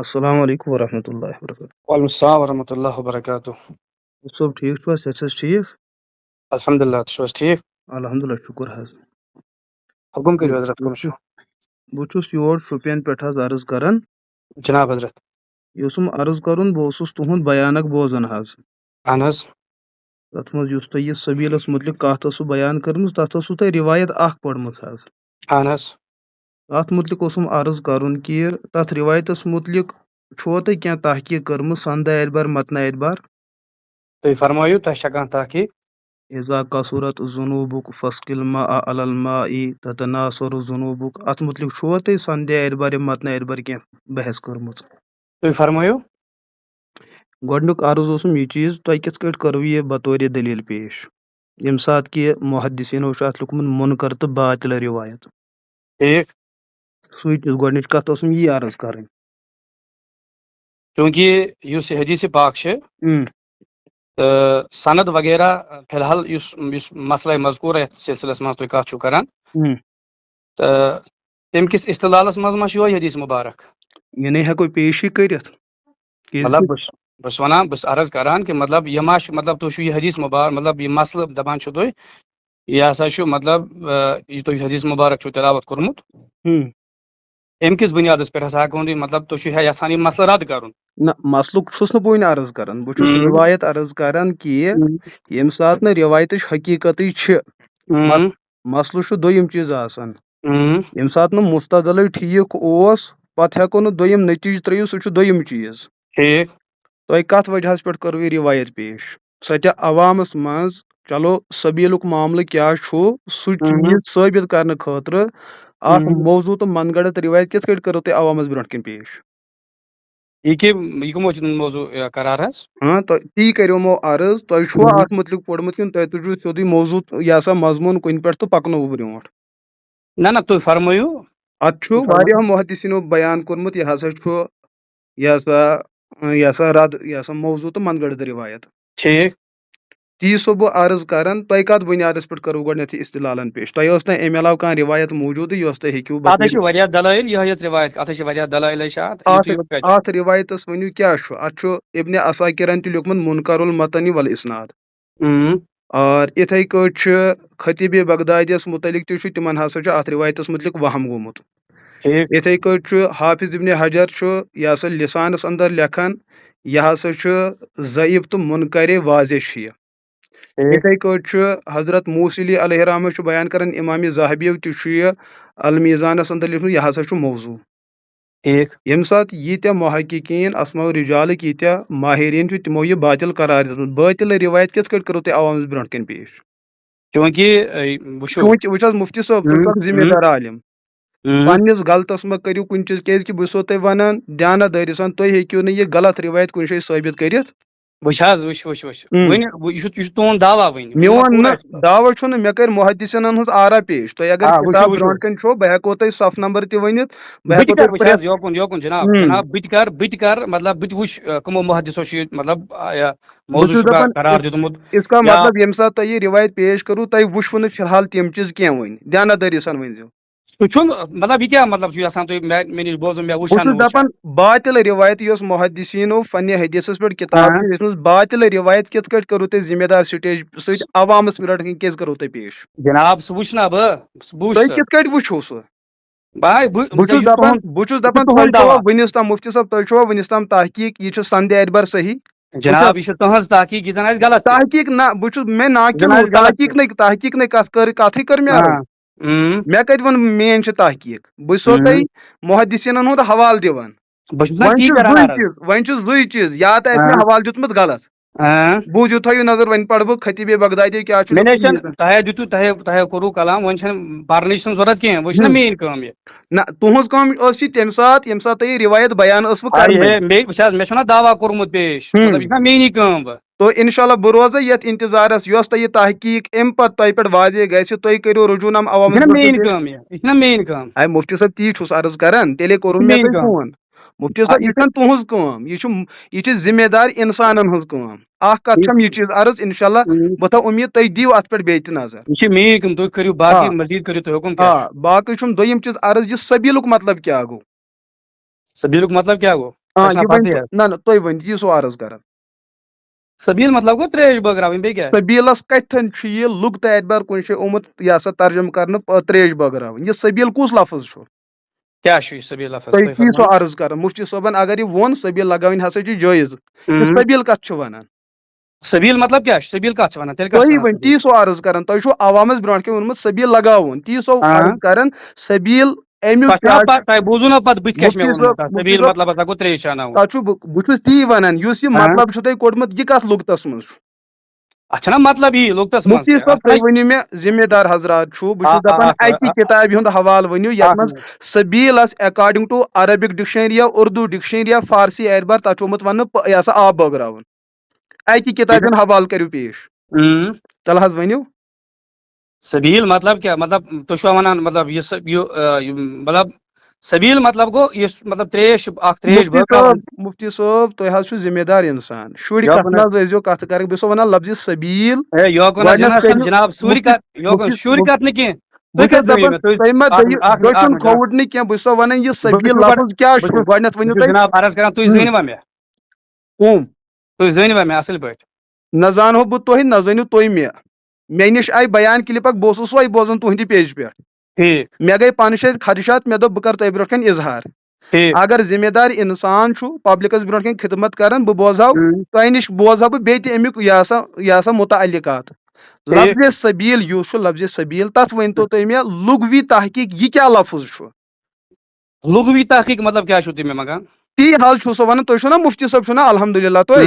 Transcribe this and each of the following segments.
السلام علیکم ورحمۃ اللہ وبرکاتہ. وعلیکم السلام ورحمۃ اللہ وبرکاتہ. صب ٹھیک چھو حظ؟ صحت ٹھیک؟ الحمد للہ تُہۍ چھِو حظ ٹھیک؟ الحمدللہ شکر حظ. حکم کٔرِو حضرت کٔم چھُو؟ بہٕ چھُس یور شوپین پٮ۪ٹھ حظ عرض کران. جناب حضرت. یہِ اوسُم عرض کرُن بہٕ اوسُس تُہُنٛد بیان اکھ بوزان حظ. اہن حظ. تَتھ منٛز یُس تۄہہِ یہِ سبیٖلس مُتعلق کتھ ٲسوٕ بیان کٔرمٕژ تتھ ٲسوٕ تۄہہِ رِوایت اکھ پٔرمٕژ حظ. اہن حظ. تتھ مُتعلق اوسُم عرض کرُن کہِ تتھ رِوایتس مُتعلق چھُوا تۄہہِ کینٛہہ تحقیٖق کٔرمٕژ سندٕ اعتبار متنہٕ اعتبار؟ تُہۍ فرمٲیِو تۄہہِ چھا کانٛہہ تحقیٖق؟ اذا کثرت ذنوبک فسقل الماء علی الماء تتناثر ذنوبک اتھ مُتعلق چھُوا تۄہہِ سندٕ اعتبار یا متنہٕ اعتبار کینٛہہ بحث کٔرمٕژ؟ تُہۍ فرمٲیِو. گۄڈنیُک عرض اوسُم یہِ چیٖز تۄہہِ کِتھ کٲٹھۍ کٔروٕ یہِ بطورِ دٔلیٖل پیش ییٚمہِ ساتہٕ کہِ محدثیٖنو چھُ اتھ لیوٗکھمُت مُنکر تہٕ باطل رِوایت. ٹھیٖک. سُے چیٖز گۄڈنِچ کتھ ٲسٕم یی عرض کرٕنۍ. چوٗنٛکہِ یُس یہِ حدیث پاک چھِ تہٕ سند وغیرہ فی الحال یُس مسلے مذکوٗر یتھ سلسلس منٛز تُہۍ کتھ چھِو کران تہٕ تمہِ کِس استدلالس منٛز ما چھُ یِہوے حدیث مُبارک؟ یعنی ہیٚکو پیشی کٔرِتھ؟ مطلب بہٕ چھُس ونان بہٕ چھُس عرض کران کہِ مطلب یہِ ما چھُ مطلب تُہۍ چھُو یہِ حدیث مُبارک مطلب یہِ مسلہٕ دپان چھِو تُہۍ یہِ ہسا چھُ مطلب یہِ تُہۍ حدیث مُبارک چھُو تلاوت کوٚرمُت امہِ کِس بُنیادس پٮ۪ٹھ ہسا ہیٚکون مطلب تُہۍ چھِو یژھان یہِ مسلہٕ رد کرُن؟ نہ مسلُک چھُس نہٕ بہٕ وُنہِ عرض کران بہٕ چھُس رِوایت عرض کران کہِ ییٚمہِ ساتہٕ نہٕ رِوایتٕچ حقیٖقتٕے چھِ مسلہٕ چھُ دوٚیِم چیٖز آسان. ییٚمہِ ساتہٕ نہٕ مستدلٕے ٹھیٖک اوس پتہٕ ہیٚکو نہٕ دوٚیِم نٔتیٖجہٕ ترٲیِتھ سُہ چھُ دوٚیِم چیٖز. ٹھیٖک. تۄہہِ کتھ وجہس پٮ۪ٹھ کٔروٕ یہِ رِوایت پیش؟ سۄ تہِ عوامس منٛز چلو سبیٖلُک معاملہٕ کیٛاہ چھُ سُہ چیٖز ثٲبت کرنہٕ خٲطرٕ اکھ موضوٗع تہٕ من گڑت رِوایت کِتھ کٲٹھۍ کٔرٕو تۄہہِ عوامس برونٛٹھ کِنۍ پیش؟ یہِ کمو موضوٗع قرار حظ؟ تی کریومو عرض تۄہہِ چھُوا اتھ مُتعلق پوٚرمُت کِنہٕ تۄہہِ تُجوٕ سیوٚدُے موضوٗع یہِ ہسا مضموٗن کُنہِ پٮ۪ٹھ تہٕ پکنووٕ برونٛٹھ؟ نہ تُہۍ فرمٲیِو. اتھ چھُ واریاہو محدثیٖنو بیان کوٚرمُت یہِ ہسا چھُ یہِ ہسا رد یہِ ہسا موضوٗع تہٕ من گڑت رِوایت. ٹھیٖک. تی چھُسو بہٕ عرض کران تۄہہِ کتھ بُنیادس پٮ۪ٹھ کٔروٕ گۄڈٕنیتھٕے استدلالن پیش؟ تۄہہِ ٲس نہٕ امہِ علاوٕ کانٛہہ رِوایت موٗجوٗدٕے یۄس تۄہہِ ہیٚکِو اتھ رِوایتس ؤنِو کیٛاہ چھُ؟ اتھ چھُ ابنِ عساکرن تہِ لیوٗکھمُت منکر المتن والاسناد. اور یِتھے کٲٹھۍ چھُ خطیٖبِ بغدادیس مُتعلق تہِ چھُ تِمن ہسا چھُ اتھ رِوایتس مُتعلق وہم گوٚمُت. یِتھے کٲٹھۍ چھُ حافظ ابنِ حجر چھُ یہِ ہسا لسانس اندر لیکھان یہِ ہسا چھُ ضعیف تہٕ منکرِ واضح چھُ یہِ. یِتھے کٲٹھۍ چھُ حضرت موصلی علیہ رحمہ چھُ بیان کران امامِ زاہبیو تہِ چھُ یہِ المیٖزانس اندر لیکھمُت یہِ ہسا چھُ موضوٗع. ییٚمہِ ساتہٕ ییٖتیاہ محققیٖن اسماء رِجالٕکۍ ییٖتیاہ ماہریٖن چھِ تِمو یہِ باطل قرار دیُتمُت. باطل رِوایت کِتھ کٲٹھۍ کٔرٕو تۄہہِ عوامس برونٛٹھ کَنۍ پیش؟ وٕچھ حظ مُفتی صٲب تُہۍ چھِو اکھ ذمہٕ دار عالم پننِس غلطس منٛز کٔرِو کُنہِ چیٖز کیازِ کہِ بہٕ چھُسو تۄہہِ ونان دیانت دٲری سان تُہۍ ہیٚکِو نہٕ یہِ غلط رِوایت کُنہِ جایہِ ثٲبت کٔرِتھ. میون نہٕ دعویٰ چھُنہٕ مےٚ کٔرۍ محدثیٖنن ہٕنٛز آرا پیش. تۄہہِ اگر کِتاب برونٛٹھ کَنۍ چھو بہٕ ہیٚکو تۄہہِ صف نمبر تہِ ؤنِتھ اس کا مطلب ییٚمہِ ساتہٕ تۄہہِ یہِ رِوایت پیش کٔرٕو تۄہہِ وٕچھوٕ نہٕ فی الحال تِم چیٖز کینٛہہ وۄنۍ دیانت دٲری سان ؤنۍزیو. بہٕ چھُس دپان باطل رِوایت یۄس محدثیٖنو فنِ حدیثس پٮ۪ٹھ کِتاب چھِ لیٖچھمٕژ باطل رِوایت کِتھ کٲٹھۍ کٔرٕو تۄہہِ ذمہٕ دار سٹیج سۭتۍ عوامس برونٛٹھ کَنۍ کیازِ کٔرٕو تۄہہِ پیش؟ تۄہہِ کِتھ کٲٹھۍ وٕچھو سُہ؟ بہٕ چھُس دپان تۄہہِ چھُوا وُنیُس تام مُفتی صٲب تۄہہِ چھُوا وُنیُس تام تحقیٖق یہِ چھُ سندِ اعتبار صحیح؟ تحقیٖق نہ بہٕ چھُس مےٚ تحقیٖق نَے کتھٕے کٔر مےٚ مےٚ کتہِ ووٚن میٲنۍ چھِ تحقیٖق بہٕ چھُسو تۄہہِ محدثیٖنن ہُنٛد حوالہٕ دِوان. وۄنۍ چھُ زٕے چیٖز یا تہٕ آسہِ مےٚ حوالہٕ دیُتمُت غلط بوٗزِو تھٲیِو نظر وۄنۍ پرٕ بہٕ خطیٖبِ بغدادی کیٛاہ چھُ. نہ تُہنٛز کٲم ٲس یہِ تمہِ ساتہٕ ییٚمہِ ساتہٕ تۄہہِ یہِ رِوایت بیان ٲسوٕ تو انشاء اللہ بہٕ روزے یتھ انتظارس یۄس تۄہہِ یہِ تحقیٖق امہِ پتہٕ تۄہہِ پٮ۪ٹھ واضح گژھِ تُہۍ کٔرِو رجوٗنام عوامس. مُفتی صٲب تی چھُس عرض کران تیٚلے کوٚرُو مےٚ تۄہہِ فون. مُفتی صٲب یہِ چھنہٕ تُہنٛز کٲم یہِ چھِ ذمہٕ دار انسانن ہٕنٛز کٲم. اکھ کتھ چھم یہِ چیٖز عرض انشاء اللہ بہٕ تھاو اُمید تُہۍ دِیِو اتھ پٮ۪ٹھ بیٚیہِ تہِ نظر. باقٕے چھُم دوٚیِم چیٖز عرض یہِ سبیٖلُک مطلب کیٛاہ گوٚو؟ یہ ون تھی ون یہ سو عرض کران سبیل مطلب گو تریش بٲگراوٕنۍ بیٚیہِ کیٛاہ سبیلس کتن یہ لُگ تہ اعتبار کن جائے آمت یہ سا ترجم کرنے تریش بٲگراوٕنۍ یہ سبیل کس لفظ چھُ کیٛاہ چھُ یہِ سبیل لفظ تُہۍ تی سو عرض کران مفتی صٲبن اگر یہ وون سبیل لگاوٕنۍ ہسا چھِ جٲیز یہ سبیل کتھ چھُ ونان سبیل مطلب کیٛاہ چھُ سبیل کتھ چھِ ونان تیٚلہِ تُہی ؤنۍ تی سو عرض کران تۄہہِ چھُو عوامس برونٛٹھ کنہِ ووٚنمُت سبیل لگاوُن تی سو عرض کران سبیل امیُک تۄہہِ بوٗزوٕ نا پتہٕ بٕتھِ کیٛاہ چھُ مےٚ ووٚنمُت سبیل مطلب ہسا گوٚو تریش چاناوُن تتھ چھُ بہٕ چھُس تی ونان یُس یہِ مطلب چھُو تۄہہِ کوٚڑمُت یہِ کتھ لُغتس منٛز چھُ اتھ چھُنا مطلب یی لُغتس منٛز مفتی صٲب تُہۍ ؤنِو مےٚ ذمہٕ دار حضرات چھُو بہٕ چھُس دپان اکہِ کِتابہِ ہُنٛد حوالہٕ ؤنِو یتھ منٛز سبیلس اکارڈنگ ٹو عربک ڈکشنری یا اردو ڈکشنری یا فارسی اعتبار تتھ چھُ آمُت وننہٕ یہ سا آب بٲگراوُن اکہِ کِتابہِ ہُنٛد حوالہٕ کٔرِو پیش تل حظ ؤنِو سبیل مطلب کیٛاہ مطلب تُہۍ چھُوا ونان مطلب یہِ مطلب سبیل مطلب گوٚو یُس مطلب تریش اکھ تریش مفتی صٲب تُہۍ حظ چھِو ذمہٕ دار انسان شُرۍ کتھ نہ حظ ٲسۍزیو کتھ کرٕنۍ بہٕ چھُسو ونان لفظِ سبیل جناب شُرۍ کتھ نہٕ کینٛہہ دٔچھُن کھووُر نہٕ کینٛہہ بہٕ چھُسو ونان یہِ سبیل لفظ کیٛاہ چھُ گۄڈنیتھ ؤنِو تُہۍ جناب عرض کران تُہۍ زٲنۍوا مےٚ کُم تُہۍ زٲنۍوا مےٚ اصٕل پٲٹھۍ نہ زانہو بہٕ تُہۍ نہ زٲنِو تُہۍ مےٚ نِش آیہِ بیان کلپ اکھ بہٕ اوسُس سۄے بوزان تُہنٛدِ پیجہِ پٮ۪ٹھ ٹھیٖک مےٚ گٔے پانہٕ جایہِ خدشات مےٚ دوٚپ بہٕ کرٕ تۄہہِ برونٛٹھ کنہِ اظہار اگر ذمہٕ دار انسان چھُ پبلکس برونٛٹھ کنہِ خدمت کران بہٕ بوزہاو تۄہہِ نِش بوزہاو بہٕ بیٚیہِ تہِ امیُک یہ سا متعلقات لفظِ سبیل یُس چھُ لفظِ سبیل تتھ ؤنۍتو تُہۍ مےٚ لغوی تحقیق یہِ کیٛاہ لفظ چھُ لغوی تحقیق مطلب کیٛاہ چھُو تُہۍ مےٚ منگان تی حظ چھُسو ونان تُہۍ چھُو نا مفتی صٲب چھُو نا الحمدللہ تُہۍ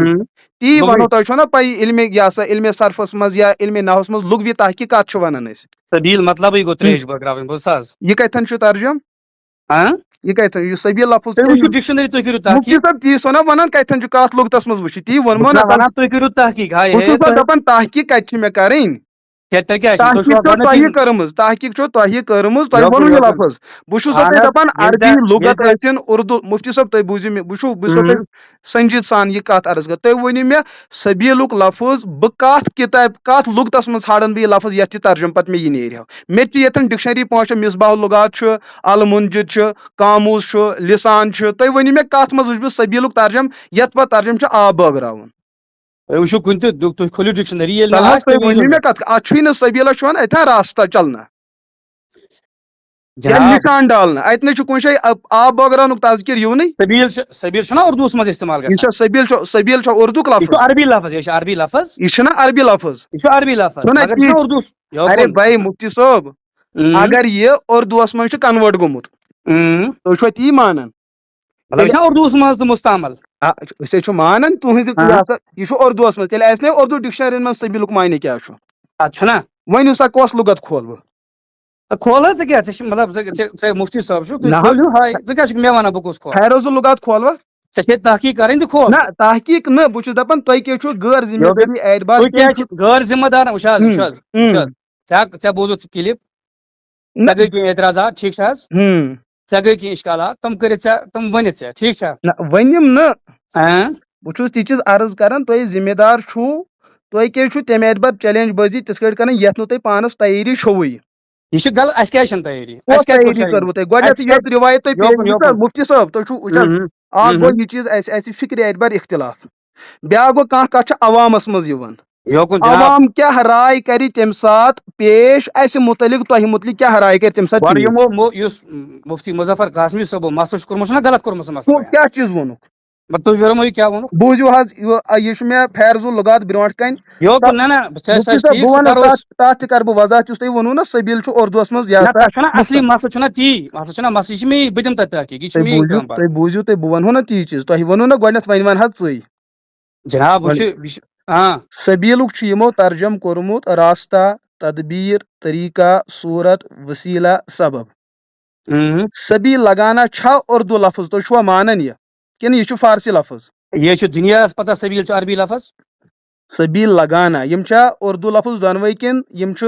تی ونو تۄہہِ چھو نا پَیی علمِ صرفس منٛز یا علمِ نحوس منٛز لغوی تحقیق کتھ چھُ ونان أسۍ سبیل مطلبٕے گوٚو تریش بٲگراوٕنۍ بوٗز حظ یہِ کتٮ۪ن چھُ ترجم یہ کتن یہ سبیل لفظ ڈکشنری تُہۍ کٔرِو مفتی صٲب تی سو نا ونان کتن چھُ کتھ لغتس منٛز وٕچھِو تی ووٚنمو نا تُہۍ کٔرِو تحقیق بہٕ چھُس دپان تحقیق کتہِ چھِ مےٚ کرٕنۍ تحقیق چھو تۄہہِ کٔرمٕژ تحقیق چھو تۄہہِ کٔرمٕژ تۄہہِ ووٚنوُ یہِ لفظ بہٕ چھُسو تۄہہِ دپان عربی لغت ٲسِن اردو مفتی صٲب تُہۍ بوٗزِو مےٚ بہٕ چھُسو تۄہہِ سنجیٖد سان یہِ کتھ عرض کر تُہۍ ؤنِو مےٚ سبیلُک لفظ بہٕ کتھ کِتابہِ کتھ لغتس منٛز ژھانڈن بہٕ یہِ لفظ یتھ یہِ ترجم پتہٕ مےٚ یہِ نیرِ ہا مےٚ تہِ ییٚتٮ۪ن ڈکشنری پانٛژھ چھِ مصباح اللغات چھُ المنجد چھُ قاموس چھُ لسان چھُ تُہۍ ؤنِو مےٚ کتھ منٛز وٕچھِ بہٕ سبیلُک ترجم یتھ پتہٕ ترجم چھُ آب بٲگراوُن تُہۍ وٕچھِو کُنہِ تہِ تُہۍ کھوٗلِو ڈکشنری تُہۍ ؤنِو مےٚ کتھ اتھ چھُے نہٕ سبیلس چھُ ونان اتھا راستہ چلنا یا نشان ڈالنا اتہِ نَے چھُ کُنہِ جایہِ آب بٲگراونُک تذکر یِونٕے سبیل چھُنا اردوٗہس منٛز استعمال گژھان یہِ چھا سبیل چھا اردوُک لفظ عربی لفظ یہِ چھُ عربی لفظ یہِ چھُنا عربی لفظ یہِ چھُ عربی لفظ ارے بھائی مفتی صٲب اگر یہِ اردوٗہس منٛز چھُ کنوٲٹ گوٚمُت تُہۍ چھُوا تی مانان مطلب یہِ چھُنا اردوٗہس منٛز تہِ مُستعمل أسۍ چھِ مانان تُہنٛزِ یہِ چھُ اردوٗہس منٛز تیٚلہِ آسہِ نا اردوٗ ڈکشنری منٛز سبیلُک معنی کیٛاہ چھُ اتھ چھُنا ؤنِو سا کۄس لغت کھولہٕ بہٕ کھول حظ ژٕ کیٛاہ ژٕ چھُکھ مطلب ژٕ مفتی صٲب چھُکھ تُہۍ کھٲلِو ہاے ژٕ کیٛاہ چھُکھ مےٚ ونان بہٕ کُس کھولہٕ فیروز اللغات کھولوا ژےٚ چھے تحقیق کَرٕنۍ تہٕ کھول نہ تحقیق نہ بہٕ چھُس دپان تۄہہِ کیٛاہ چھُو غٲر ذمہٕ دٲری اعتبار غٲر ذمہٕ دار وٕچھ حظ ژےٚ بوٗزُتھ کلپ ژےٚ گٔے کینٛہہ اعتراضات ٹھیٖک چھِ حظ ژےٚ گٔے کینٛہہ اِشکالات تِم کٔرِتھ ژےٚ تِم ؤنِتھ ژےٚ ٹھیٖک چھا ؤنِم نہٕ بہٕ چھُس تہِ چیٖز عرض کران تُہۍ ذمہٕ دار چھُو تُہۍ کیٛازِ چھُو تمہِ اعتبار چیلینج بٲزی تِتھ کٲٹھۍ کران یتھ نہٕ تۄہہِ پانس تیٲری چھوٕے یہ چھِ غلط اَسہِ کیٛازِ چھَنہٕ تیٲری کٔروٕ تۄہہِ گۄڈنیتھ یۄس روایت تۄہہِ مفتی صٲب تُہۍ چھُو وٕچھان اکھ گوٚو یہِ چیٖز اَسہِ فِکرِ اعتبار اختِلاف بیاکھ گوٚو کانٛہہ کتھ چھِ عوامس منٛز یِوان عوام کیٛاہ راے کرِ تمہِ ساتہٕ پیش اَسہِ مُتعلق تۄہہِ مُتعلق کیٛاہ راے کرِ تمہِ ساتہٕ یُس مفتی مظفر قاسمی صٲبو مسلہٕ چھُ کوٚرمُت چھُنا غلط کوٚرمُت سُہ مسلہٕ کیٛاہ چیٖز ووٚنُکھ تُہۍ ؤنِو یہِ کیٛاہ ووٚنُکھ بوٗزِو حظ یہِ چھُ مےٚ فیرض اللغات برونٛٹھ کنہِ بہٕ ونہٕ تتھ تہِ کرٕ بہٕ وضاحت یُس تۄہہِ ووٚنوُ نا سبیل چھُ اردوٗہس منٛز اصلی مسلہٕ چھُنا تی مسلہٕ چھُنا مسلہٕ یہِ چھُ مےٚ بہٕ دِمہٕ تۄہہِ تحقیق یہِ چھُ تُہۍ بوٗزِو تُہۍ بہٕ ونہو نا تی چیٖز تۄہہِ ووٚنوُ نا گۄڈنیتھ وۄنۍ ون حظ ژٕے جناب سبیلُک چھُ یِمو ترجم کوٚرمُت راستہ تدبیٖر طریقہ صوٗرت وسیٖلہ سبب سبیل لگانا چھا اردوٗ لفظ تُہۍ چھُوا مانان یہِ کِنہٕ یہِ چھُ فارسی لفظ یہ چھُ دُنیاہس پتہ سبیل چھُ عربی لفظ سبیل لگانا یِم چھا اردوٗ لفظ دۄنوے کِنہٕ یِم چھِ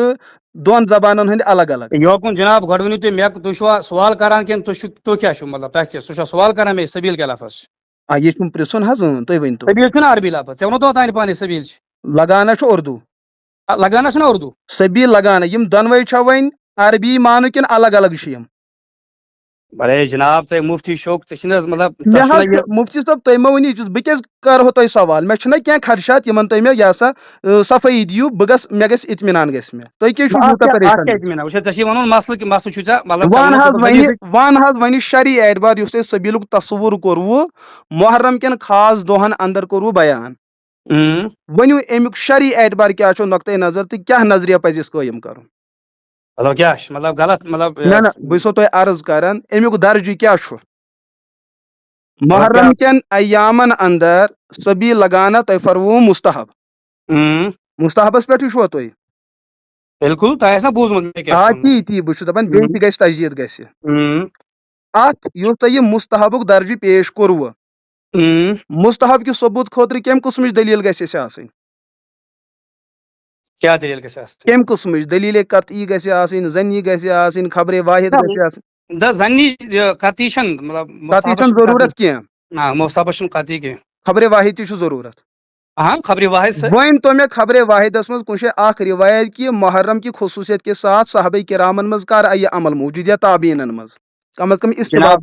دۄن زبانن ہٕنٛدۍ الگ الگ یوکُن جناب گۄڈٕ ؤنِو تُہۍ مےٚ تُہۍ چھُوا سوال کران کِنہٕ تُہۍ کیٛاہ چھُو مطلب تۄہہِ کیٛاہ سُہ چھا سوال کران مےٚ سبیل کیٛاہ لفظ چھُ یہِ چھُم پرژھُن حظ تُہۍ ؤنۍتو سبیل چھُنہ عربی لفظ ژےٚ ووٚنُتھ اوتانۍ پانے سبیل چھِ لگانا چھُ اردوٗ لگانا چھُنہ اردوٗ سبیل لگانا یِم دۄنوے چھا وۄنۍ عربی مانو کِنہٕ الگ الگ چھِ یِم بڑے جناب تہ مفتی شوق مطلب مفتی صاحب تُہۍ مہ ؤنِو بہٕ کیازِ کرہو تۄہہِ سوال مےٚ چھُنہ کینٛہہ خدشات یِمن تُہۍ مےٚ یہِ ہسا صفٲیی دِیِو بہٕ گژھٕ مےٚ گژھِ اطمینان گژھِ مےٚ تُہۍ کیازِ چھِو یوٗتاہ پریشان وَن حظ وۄنۍ شرعی اعتبار یُس تۄہہِ سبیٖلُک تصوُر کوٚروُ محرم کٮ۪ن خاص دۄہن اندر کوٚروُ بیان ؤنِو امیُک شرعی اعتبار کیٛاہ چھُ نۄقطے نظر تہٕ کیٛاہ نظریہ پزِ اَسہِ قٲیِم کرُن نہ نہ بہٕ چھُسو تۄہہِ عرض کران امیُک درجہِ کیٛاہ چھُ محرم کٮ۪ن ایامن اندر سبیٖل لگانا تۄہہِ فرمووُ مستحب مستحبس پٮ۪ٹھٕے چھُوا تُہۍ بالکل آ تی بہٕ چھُس دپان بیٚیہِ تہِ گژھِ تجدیٖد گژھِ اتھ یُس تۄہہِ یہِ مستحبُک درجہِ پیش کوٚروُ مستحب کہِ ثبوٗت خٲطرٕ کمہِ قٕسمٕچ دلیٖل گژھِ اَسہِ آسٕنۍ کمہِ قٕسمٕچ دلیٖلے قطعی گژھِ آسٕنۍ زنی گژھِ آسٕنۍ خبرے واحد گژھِ آسٕنۍ قطعی چھنہٕ ضروٗرت کینٛہہ خبرے واحد تہِ چھُ ضروٗرت وۄنۍ تو مےٚ خبرے واحدس منٛز کُنہِ جایہِ اکھ روایت کہِ محرم کی خصوٗصیت کے ساتھ صحابہ کرامن منٛز کر آیہِ عمل موجوٗد یا تابعیٖنن منٛز کم از کم استعمال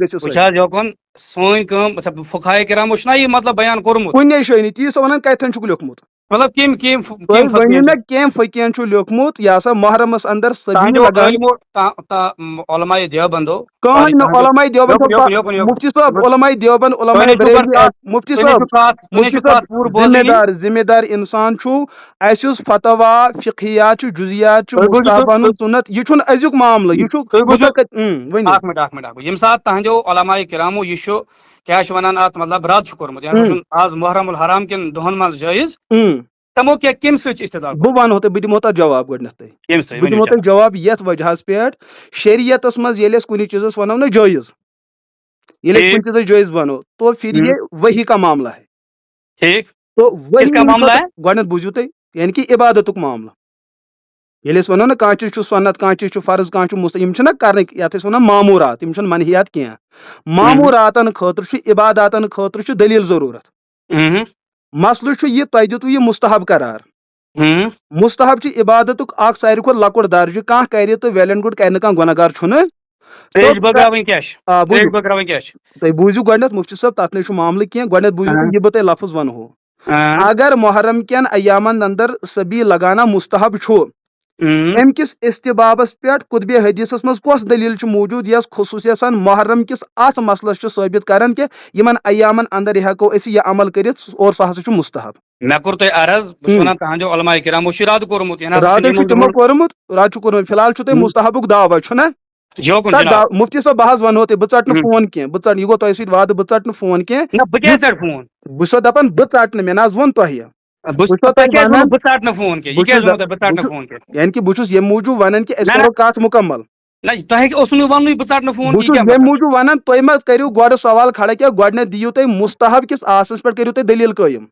کُنے جایہِ نہٕ تی چھُسو ونان کتٮ۪ن چھُکھ لیوکھمُت ؤنِو مےٚ کیٚم فقیہن چھُ لیوکھمُت یہِ ہسا محرمس اندر سبیٖل لگان کٕہٕنۍ نہٕ علماء دیوبند مفتی صٲب علماء دیوبند علماء بریلوی مفتی صٲب ذمہ دار انسان چھُ اَسہِ یُس فتوا فقہیات چھُ جُزیات چھُ مُستحبن سُنت یہِ چھُنہٕ أزیُک معاملہٕ یہِ چھُ ییٚمہِ ساتہٕ تہنٛدیو علماء کرامو یہِ چھُ کیٛاہ چھِ ونان اتھ مطلب رد چھُ کوٚرمُت یہِ ہسا چھُنہٕ آز محرم الحرام کٮ۪ن دۄہن منٛز جٲیز تِمو کمہِ سۭتۍ چھِ استدلال بہٕ ونہو تۄہہِ بہٕ دِمو تتھ جواب گۄڈنیتھٕے بہٕ دِمو تۄہہِ جواب یتھ وجہس پٮ۪ٹھ شریعتس منٛز ییٚلہِ أسۍ کُنہِ چیٖزس ونو نا جٲیز ییٚلہِ أسۍ کُنہِ چیٖزس جٲیز ونو تو پھر یہ وحی کا معاملہ ہے تو گۄڈنیتھ بوٗزِو تُہۍ یعنی کہِ عبادتُک معاملہٕ ییٚلہِ أسۍ ونو نا کانٛہہ چیٖز چھُ سنت کانٛہہ چیٖز چھُ فرض کانٛہہ چھُ مُستحب یِم چھِنہ کرنٕکۍ یتھ أسۍ ونان معموٗرات یِم چھِنہٕ منحیات کینٛہہ معموٗراتن خٲطرٕ چھُ عباداتن خٲطرٕ چھُ دلیٖل ضروٗرت مسلہٕ چھُ یہِ تۄہہِ دِتوُ یہِ مستحب قرار مستحب چھُ عبادتُک اکھ ساروی کھۄتہٕ لۄکُٹ درجہِ کانٛہہ کرِ تہٕ ویل اینڈ گُڈ کرِ نہٕ کانٛہہ گۄناہ گار چھُنہٕ تُہۍ بوٗزِو گۄڈنیتھ مفتی صٲب تتھ نَے چھُ معاملہٕ کینٛہہ گۄڈنیتھ بوٗزِو تُہۍ یہِ بہٕ تۄہہِ لفظ ونہو اگر محرم کٮ۪ن ایامن اندر سبیٖل لگانا مستحب چھُ امہِ کِس استبابس پٮ۪ٹھ قطبِ حدیثس منٛز کۄس دلیٖل چھِ موٗجوٗد یۄس خصوٗصیت سان محرم کِس اتھ مسلس چھُ ثٲبت کران کہِ یِمن ایامن اندر ہٮ۪کو أسۍ یہِ عمل کٔرِتھ اور سُہ ہسا چھُ مستحب رد چھُ تِمو کوٚرمُت فِلحال چھُو تۄہہِ مستحبُک دعوا چھُنہ مفتی صٲب بہٕ حظ ونہو تۄہہِ بہٕ ژٹہٕ نہٕ فون کینٛہہ بہٕ ژٹہٕ یہِ گوٚو تۄہہِ سۭتۍ وعدٕ بہٕ ژٹہٕ نہٕ فون کینٛہہ بہٕ چھُسو دپان بہٕ ژٹہٕ نہٕ مےٚ نہ حظ ووٚن تۄہہِ یعنی کہِ بہٕ چھُس ییٚمہِ موٗجوٗب ونان کہِ أسۍ کرو کتھ مُکمل بہٕ چھُس ییٚمہِ موٗجوٗب ونان تُہۍ ما کٔرِو گۄڈٕ سوال کھڑا کینٛہہ گۄڈنیتھ دِیِو تُہۍ مستحب کِس آسنس پٮ۪ٹھ کٔرِو تُہۍ دلیٖل قٲیِم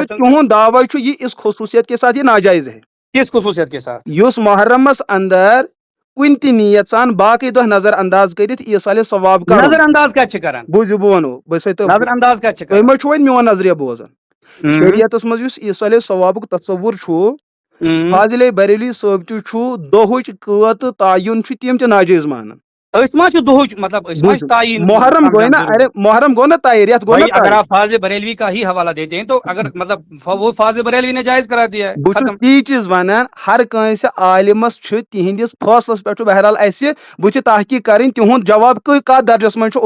تِہُنٛد دعوا چھُ یہِ اس خصوٗصیت کے ساتھ یہِ ناجٲیز ہے یُس محرمس اندر کُنہِ تہِ نیت سان باقٕے دۄہ نظر انداز کٔرِتھ ایٖصالِ ثواب بوٗزِو بہٕ ونہو تُہۍ ما چھُو وۄنۍ میون نظریہ بوزان شریعتس منٛز یُس ایٖصالِ ثوابُک تصوُر چھُ فاضلے بریلی صٲب تہِ چھُ دۄہٕچ قٲد تہٕ تعیُن چھُ تِم تہِ ناجٲیز مانان محرم گوٚو نا ارے محرم گوٚو نا طے رٮ۪تھ گوٚو نا بہٕ چھُس تی چیٖز ونان ہر کٲنٛسہِ عالمس چھُ تِہنٛدِس فٲصلس پٮ۪ٹھ چھُ بہرحال اَسہِ بٕتھِ تحقیٖق کرٕنۍ تِہُنٛد جواب کتھ درجس منٛز چھُ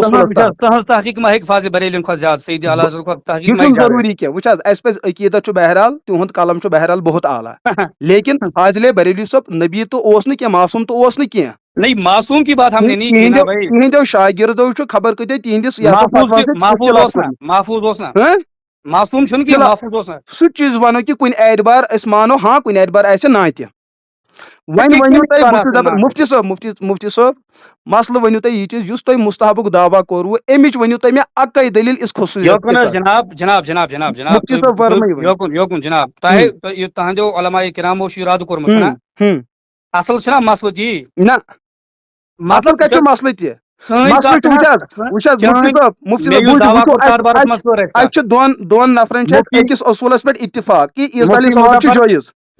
یہِ چھُنہٕ ضروٗری کینٛہہ وٕچھ حظ اَسہِ پزِ عقیٖدت چھُ بہرحال تِہُنٛد قلم چھُ بہرحال بہت اعلیٰ لیکن فاضلے بریلی صٲب نبی تہٕ اوس نہٕ کینٛہہ معصوٗم تہٕ اوس نہٕ کینٛہہ تِہنٛدیو شاگردو چھُ خبر کۭتیاہ تِہنٛدِس سُہ چیٖز ونو کہِ کُنہِ اعتبار أسۍ مانو ہاں کُنہِ اعتبار آسہِ ناتہِ وۄنۍ ؤنِو تُہۍ بہٕ چھُس دپان مفتی صٲب مسلہٕ ؤنِو تُہۍ یہِ چیٖز یُس تۄہہِ مستحبُک دعوا کوٚروُ امِچ ؤنِو تُہۍ مےٚ اکے دلیٖل اس خصوٗصیت نہ مطلب کتہِ چھُ مسلہٕ تہِ مسلہٕ چھُ وٕچھ حظ مفتی صٲب اَتہِ چھُ دۄن نفرن چھِ أکِس اصوٗلس پٮ۪ٹھ اتفاق کہِ ایٖصالِ ثواب چھُ جٲیز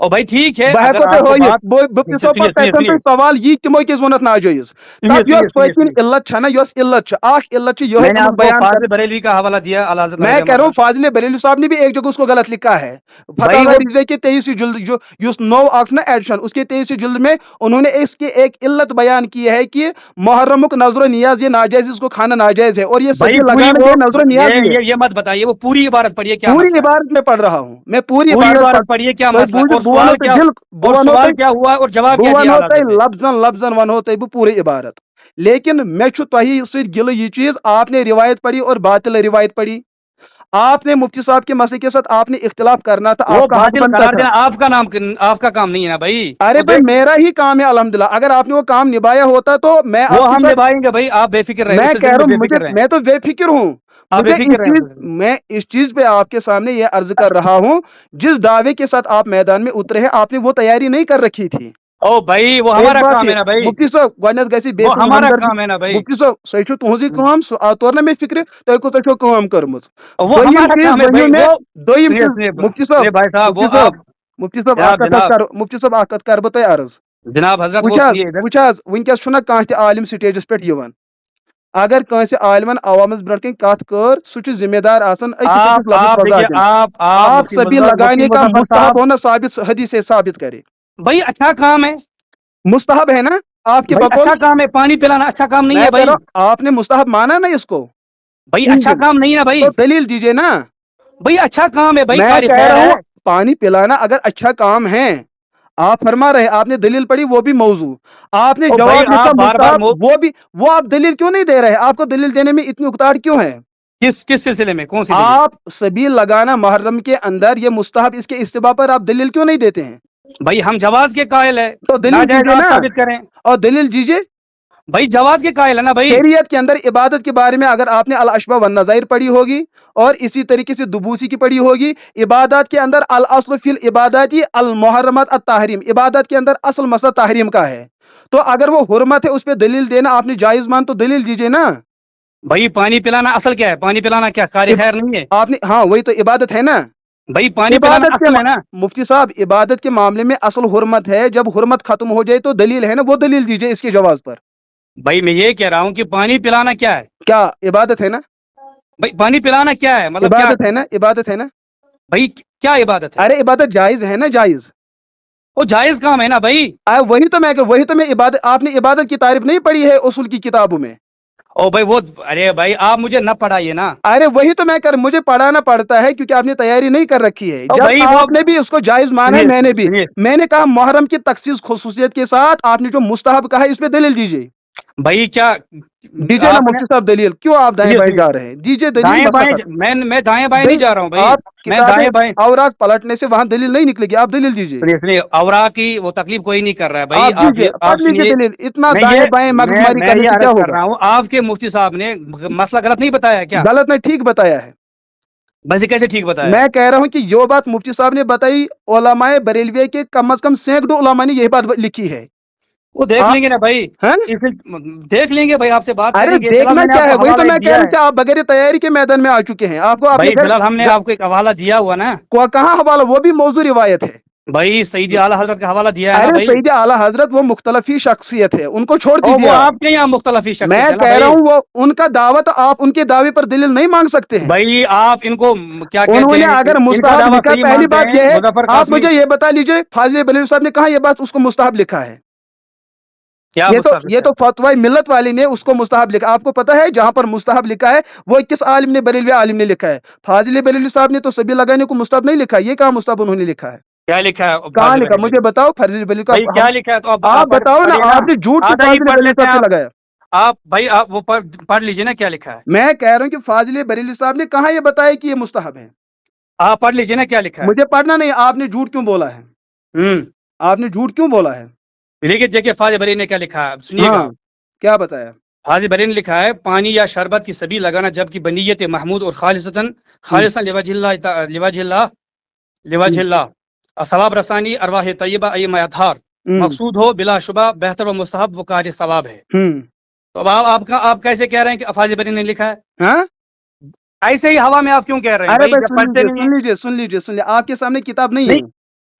او بھائی ٹھیک ہے بہ اگر ہیکو آپ کو بات مفتی صاحب پہ کتن تھی سوال یہ تمو کس ونت ناجائز تب یس پتن علت چھنا یس علت اخ علت یہ میں نے آپ کو بیان فاضل بریلوی کا حوالہ دیا اعلیٰ حضرت میں مرضی کہہ رہا ہوں احمد فاضل بریلوی صاحب نے بھی ایک جگہ اس کو غلط لکھا ہے بھائی فتح وہ رضویہ کے 23 جلد جو نو آخ نا ایڈیشن اس کے 23 جلد میں انہوں نے اس کی ایک علت بیان کی ہے کہ محرمک نظر و نیاز یہ ناجائز اس کو کھانا ناجائز ہے اور یہ بھائی سبھی پوری لگانا وہ یہ نظر و نیاز بھی ہے یہ مت بتائیے وہ پوری عبارت پڑھیے کیا پوری مسئلہ ہے عبارت میں پڑھ رہا ہوں میں پوری پوری عبارت عبارت پڑھیے کیا تھی مسئلہ ہے اور بوانو سوال کیا ہوا اور جواب کیا دیا ونو اعلیٰ تہ حضرت نے لفظن لفظن ونو تہ بہ پوری عبارت لیکن میں تہ ست گل یہ چیز آپ نے روایت پڑھی اور باطل روایت پڑھی آپ نے مفتی صاحب کے مسئلے کے ساتھ آپ نے اختلاف کرنا تھا وہ آپ کا حق باطل بنتا قرار تھا دینا آپ کا کام نہیں ہے نا بھائی ارے وہ بھائی دیکھ میرا ہی کام ہے الحمدللہ اگر آپ نے وہ کام نبھایا ہوتا تو میں وہ آپ کے ہم ساتھ نبھائیں گے بھائی آپ بے فکر رہے میں اس کہہ سلسلے رہا میں ہوں بے مجھے فکر رہیں میں تو بے فکر ہوں آپ بے مجھے فکر اس رہیں چیز میں اس چیز پہ آپ کے سامنے یہ عرض کر رہا ہوں جس دعوے کے ساتھ آپ میدان میں اترے ہیں آپ نے وہ تیاری نہیں کر رکھی تھی او بھائی وہ ایک ہمارا بات کام ہے نا یہ بھائی مفتی صاحب گۄڈنیٚتھ گژھِ وہ بیسک ہمارا ہمدردی کام ہے نا بھائی مفتی صاحب سۄ چھُ تُہنزٕے کٲم سُہ آو توٚر نہ مےٚ فکرِ تۄہہِ کوٗتاہ چھو کٲم کٔرمٕژ وہ دوٚیِم ہمارا چیٖز کام ہے ؤنِو بھائی مےٚ وہ دوٚیِم سنیے چیٖز سنیے سنیے بھائی صاحب وہ آپ مفتی صٲب اکھ جناب کتھ حظ جناب کر مفتی صٲب اکھ کتھ کر بہٕ تۄہہِ عرض جناب حضرت وہ سنیے ادھر وٕچھ حظ وٕنکیٚس چھُنہ کانٛہہ تہِ عالِم سٹیجس پٮ۪ٹھ یِوان اگر کٲنٛسہِ عالمن عوامس برونٛٹھ کَنۍ کتھ کٔر سُہ چھُ ذمہ دار آسان أکِس أکِس لفظ آپ دیکھیے وضاحتن آپ آپ مفتی سبھی مفتی لگانے کا مظفر مستحب صاحب ہونا ثابت حدیث سے ثابت کرے بھائی اچھا کام ہے مستحب ہے نا آپ کے بھائی بقول اچھا کام ہے پانی پلانا اچھا کام نہیں میں ہے کہہ بھائی رہا ہوں آپ نے مستحب مانا نا اس کو بھائی ٹھیک اچھا ہے کام نہیں ہے نا بھائی تو دلیل دیجیے نا بھائی اچھا کام ہے بھائی میں کاری کہہ خیر رہا ہے ہوں پانی پلانا اگر اچھا کام ہے آپ فرما رہے آپ نے دلیل پڑھی وہ بھی موضوع آپ نے او بھائی جواب لکھا آپ بار بار مستحب وہ آپ دلیل کیوں نہیں دے رہے آپ کو دلیل دینے میں اتنی اکتاڑ کیوں ہے کس سلسلے میں کون سی دلیل آپ سبیل لگانا محرم کے اندر یہ مستحب اس کے استباع پر آپ دلیل کیوں نہیں دیتے ہیں بھائی ہم جواز کے قائل ہے تو دلیل ناجائز دیجیے آپ نا ثابت کریں اور دلیل دیجیے بھائی جواز کے قائل ہے نا بھائی شریعت کے اندر عبادت کے بارے میں اگر آپ نے الاشبہ والنظائر پڑھی ہوگی اور اسی طریقے سے دبوسی کی پڑھی ہوگی عبادات کے اندر الاصل فی العباداتی المحرمات التحریم عبادت کے اندر اصل مسئلہ تحریم کا ہے تو اگر وہ حرمت ہے اس پہ دلیل دینا آپ نے جائز مان تو دلیل دیجیے نا بھائی پانی پلانا اصل کیا ہے پانی پلانا کیا کاری خیر نہیں ہے آپ نے ہاں وہی تو عبادت ہے نا بھائی پانی پلانا عبادت کے اصل ہے نا مفتی صاحب عبادت کے معاملے میں اصل حرمت ہے جب حرمت ختم ہو جائے تو دلیل ہے نا وہ دلیل دیجیے اس کے جواز پر بھائی میں یہ کہہ رہا ہوں کہ پانی پلانا کیا ہے کیا عبادت ہے نا بھائی پانی پلانا کیا ہے مطلب کیا عبادت ہے نا عبادت ہے نا بھائی کیا عبادت ہے ارے عبادت جائز ہے نا جائز وہ جائز کام ہے نا بھائی وہی تو میں عبادت آپ نے عبادت کی تعریف نہیں پڑھی ہے اصول کی کتابوں میں او بھائی وہ ارے بھائی آپ مجھے نہ پڑھائیے نا ارے وہی تو میں مجھے پڑھانا پڑتا ہے کیونکہ آپ نے تیاری نہیں کر رکھی ہے او جب بھائی وہ آپ نے بھی اس کو جائز مانا ہے سنیے میں نے بھی سنیے میں نے کہا محرم کی تخصیص خصوصیت کے ساتھ آپ نے جو مستحب کہا ہے اس پہ دلیل دیجیے بھائی کیا دیجیے نا آپ نے مفتی صاحب دلیل کیوں آپ دائیں سنیے بائیں سنیے جا رہے ہیں دیجیے دلیل دائیں مسئلہ بائیں ختم میں دائیں بائیں نہیں جا رہا ہوں بھائی آپ میں کتابیں دائیں بائیں اوراق پلٹنے سے وہاں دلیل نہیں نکلے گی آپ دلیل دیجیے سنیے سنیے اورا کی وہ تکلیف کوئی نہیں کر رہا ہے بھائی آپ دیجیے آپ پڑھ لیجیے سنیے دلیل اتنا میں دائیں یہ بائیں مغز میں ماری میں کرنے یہ سے کیا عرض کر ہوگا رہا ہوں آپ کے مفتی صاحب نے مسئلہ غلط نہیں بتایا کیا غلط نہیں ٹھیک بتایا ہے ویسے کیسے ٹھیک بتایا میں کہہ رہا ہوں کہ جو بات مفتی صاحب نے بتائی علماء بریلویہ کے کم از کم سینکڑوں علماء نے یہی بات لکھی ہے وہ دیکھ لیں گے نا بھائی ہیں دیکھ لیں گے بھائی آپ سے بات ارے کریں گے فی الحال دیکھنا میں نے کیا آپ ہے کو وہی تو حوالہ میں ایک کہہ دیا رہا ہوں ہے کہ آپ بغیر تیاری کے میدان میں آ چکے ہیں آپ کو آپ نے بھائی فی الحال ہم نے آپ کو ایک حوالہ دیا ہوا نا کہاں حوالہ وہ بھی موضوع روایت ہے بھائی سعید اعلیٰ حضرت کا حوالہ دیا ہے نا ارے بھائی سید اعلیٰ حضرت وہ مختلف ہی شخصیت ہے ان کو چھوڑ اور دیجیے وہ آپ کے یہاں مختلف ہی میں شخصیت ہے نا کہہ رہا بھائی ہوں وہ ان کا دعوت آپ ان کے دعوے پر دلیل نہیں مانگ سکتے ہیں بھائی آپ ان کو کیا انہوں کہتے نے ہیں اگر ان کا مستحب دعویٰ لکھا صحیح پہلی مانتے بات ہیں یہ ہے مظفر آپ قاسمی مجھے یہ بتا لیجیے فاضل بریلوی صاحب نے کہا یہ بات اس کو مستحب لکھا ہے کیا مستحب یہ ہے تو فتوی ملت والی نے اس کو مستحب لکھا آپ کو پتا ہے جہاں پر مستحب لکھا ہے وہ کس عالم نے بریلوی عالم نے لکھا ہے فاضل بریلوی صاحب نے تو سبھی لگانے کو مستحب نہیں لکھا یہ کہاں مستحب انہوں نے لکھا ہے کیا لکھا ہے کہاں فاضل لکھا بریلوی مجھے بتاؤ فاضل بریلوی کا بھائی کیا لکھا ہے تو آپ بتاؤ نا پڑھیے آپ نے جھوٹ کی آدھا ہی فاضل پڑھ بریلوی لیتے ہیں صاحب سے لگایا آپ بھائی آپ وہ پڑھ لیجیے نا کیا لکھا ہے میں کہہ رہا ہوں کہ فاضل بریلوی صاحب نے کہاں یہ بتایا کہ یہ مستحب ہے آپ پڑھ لیجیے نا کیا لکھا ہے مجھے پڑھنا نہیں آپ نے جھوٹ کیوں بولا ہے آپ نے جھوٹ کیوں بولا ہے لیکن دیکھیے فاضل بریلوی نے کیا لکھا ہے سنیے ہاں گا کیا بتایا فاضل بریلوی نے لکھا ہے پانی یا شربت کی سبھی لگانا جبکہ بنیت محمود اور خالصاً لوجہ اللہ ثواب رسانی ارواح طیبہ ایم اطہار مقصود ہو بلا شبہ بہتر و مستحب و کار ثواب ہے تو اب آپ کیسے کہہ رہے ہیں کہ فاضل بریلوی نے لکھا ہے ایسے ہی ہوا میں آپ کیوں کہہ رہے ہیں ارے بھائی بھائی جب پڑھتے نہیں ہیں سن لیجیے آپ کے سامنے کتاب نہیں ہے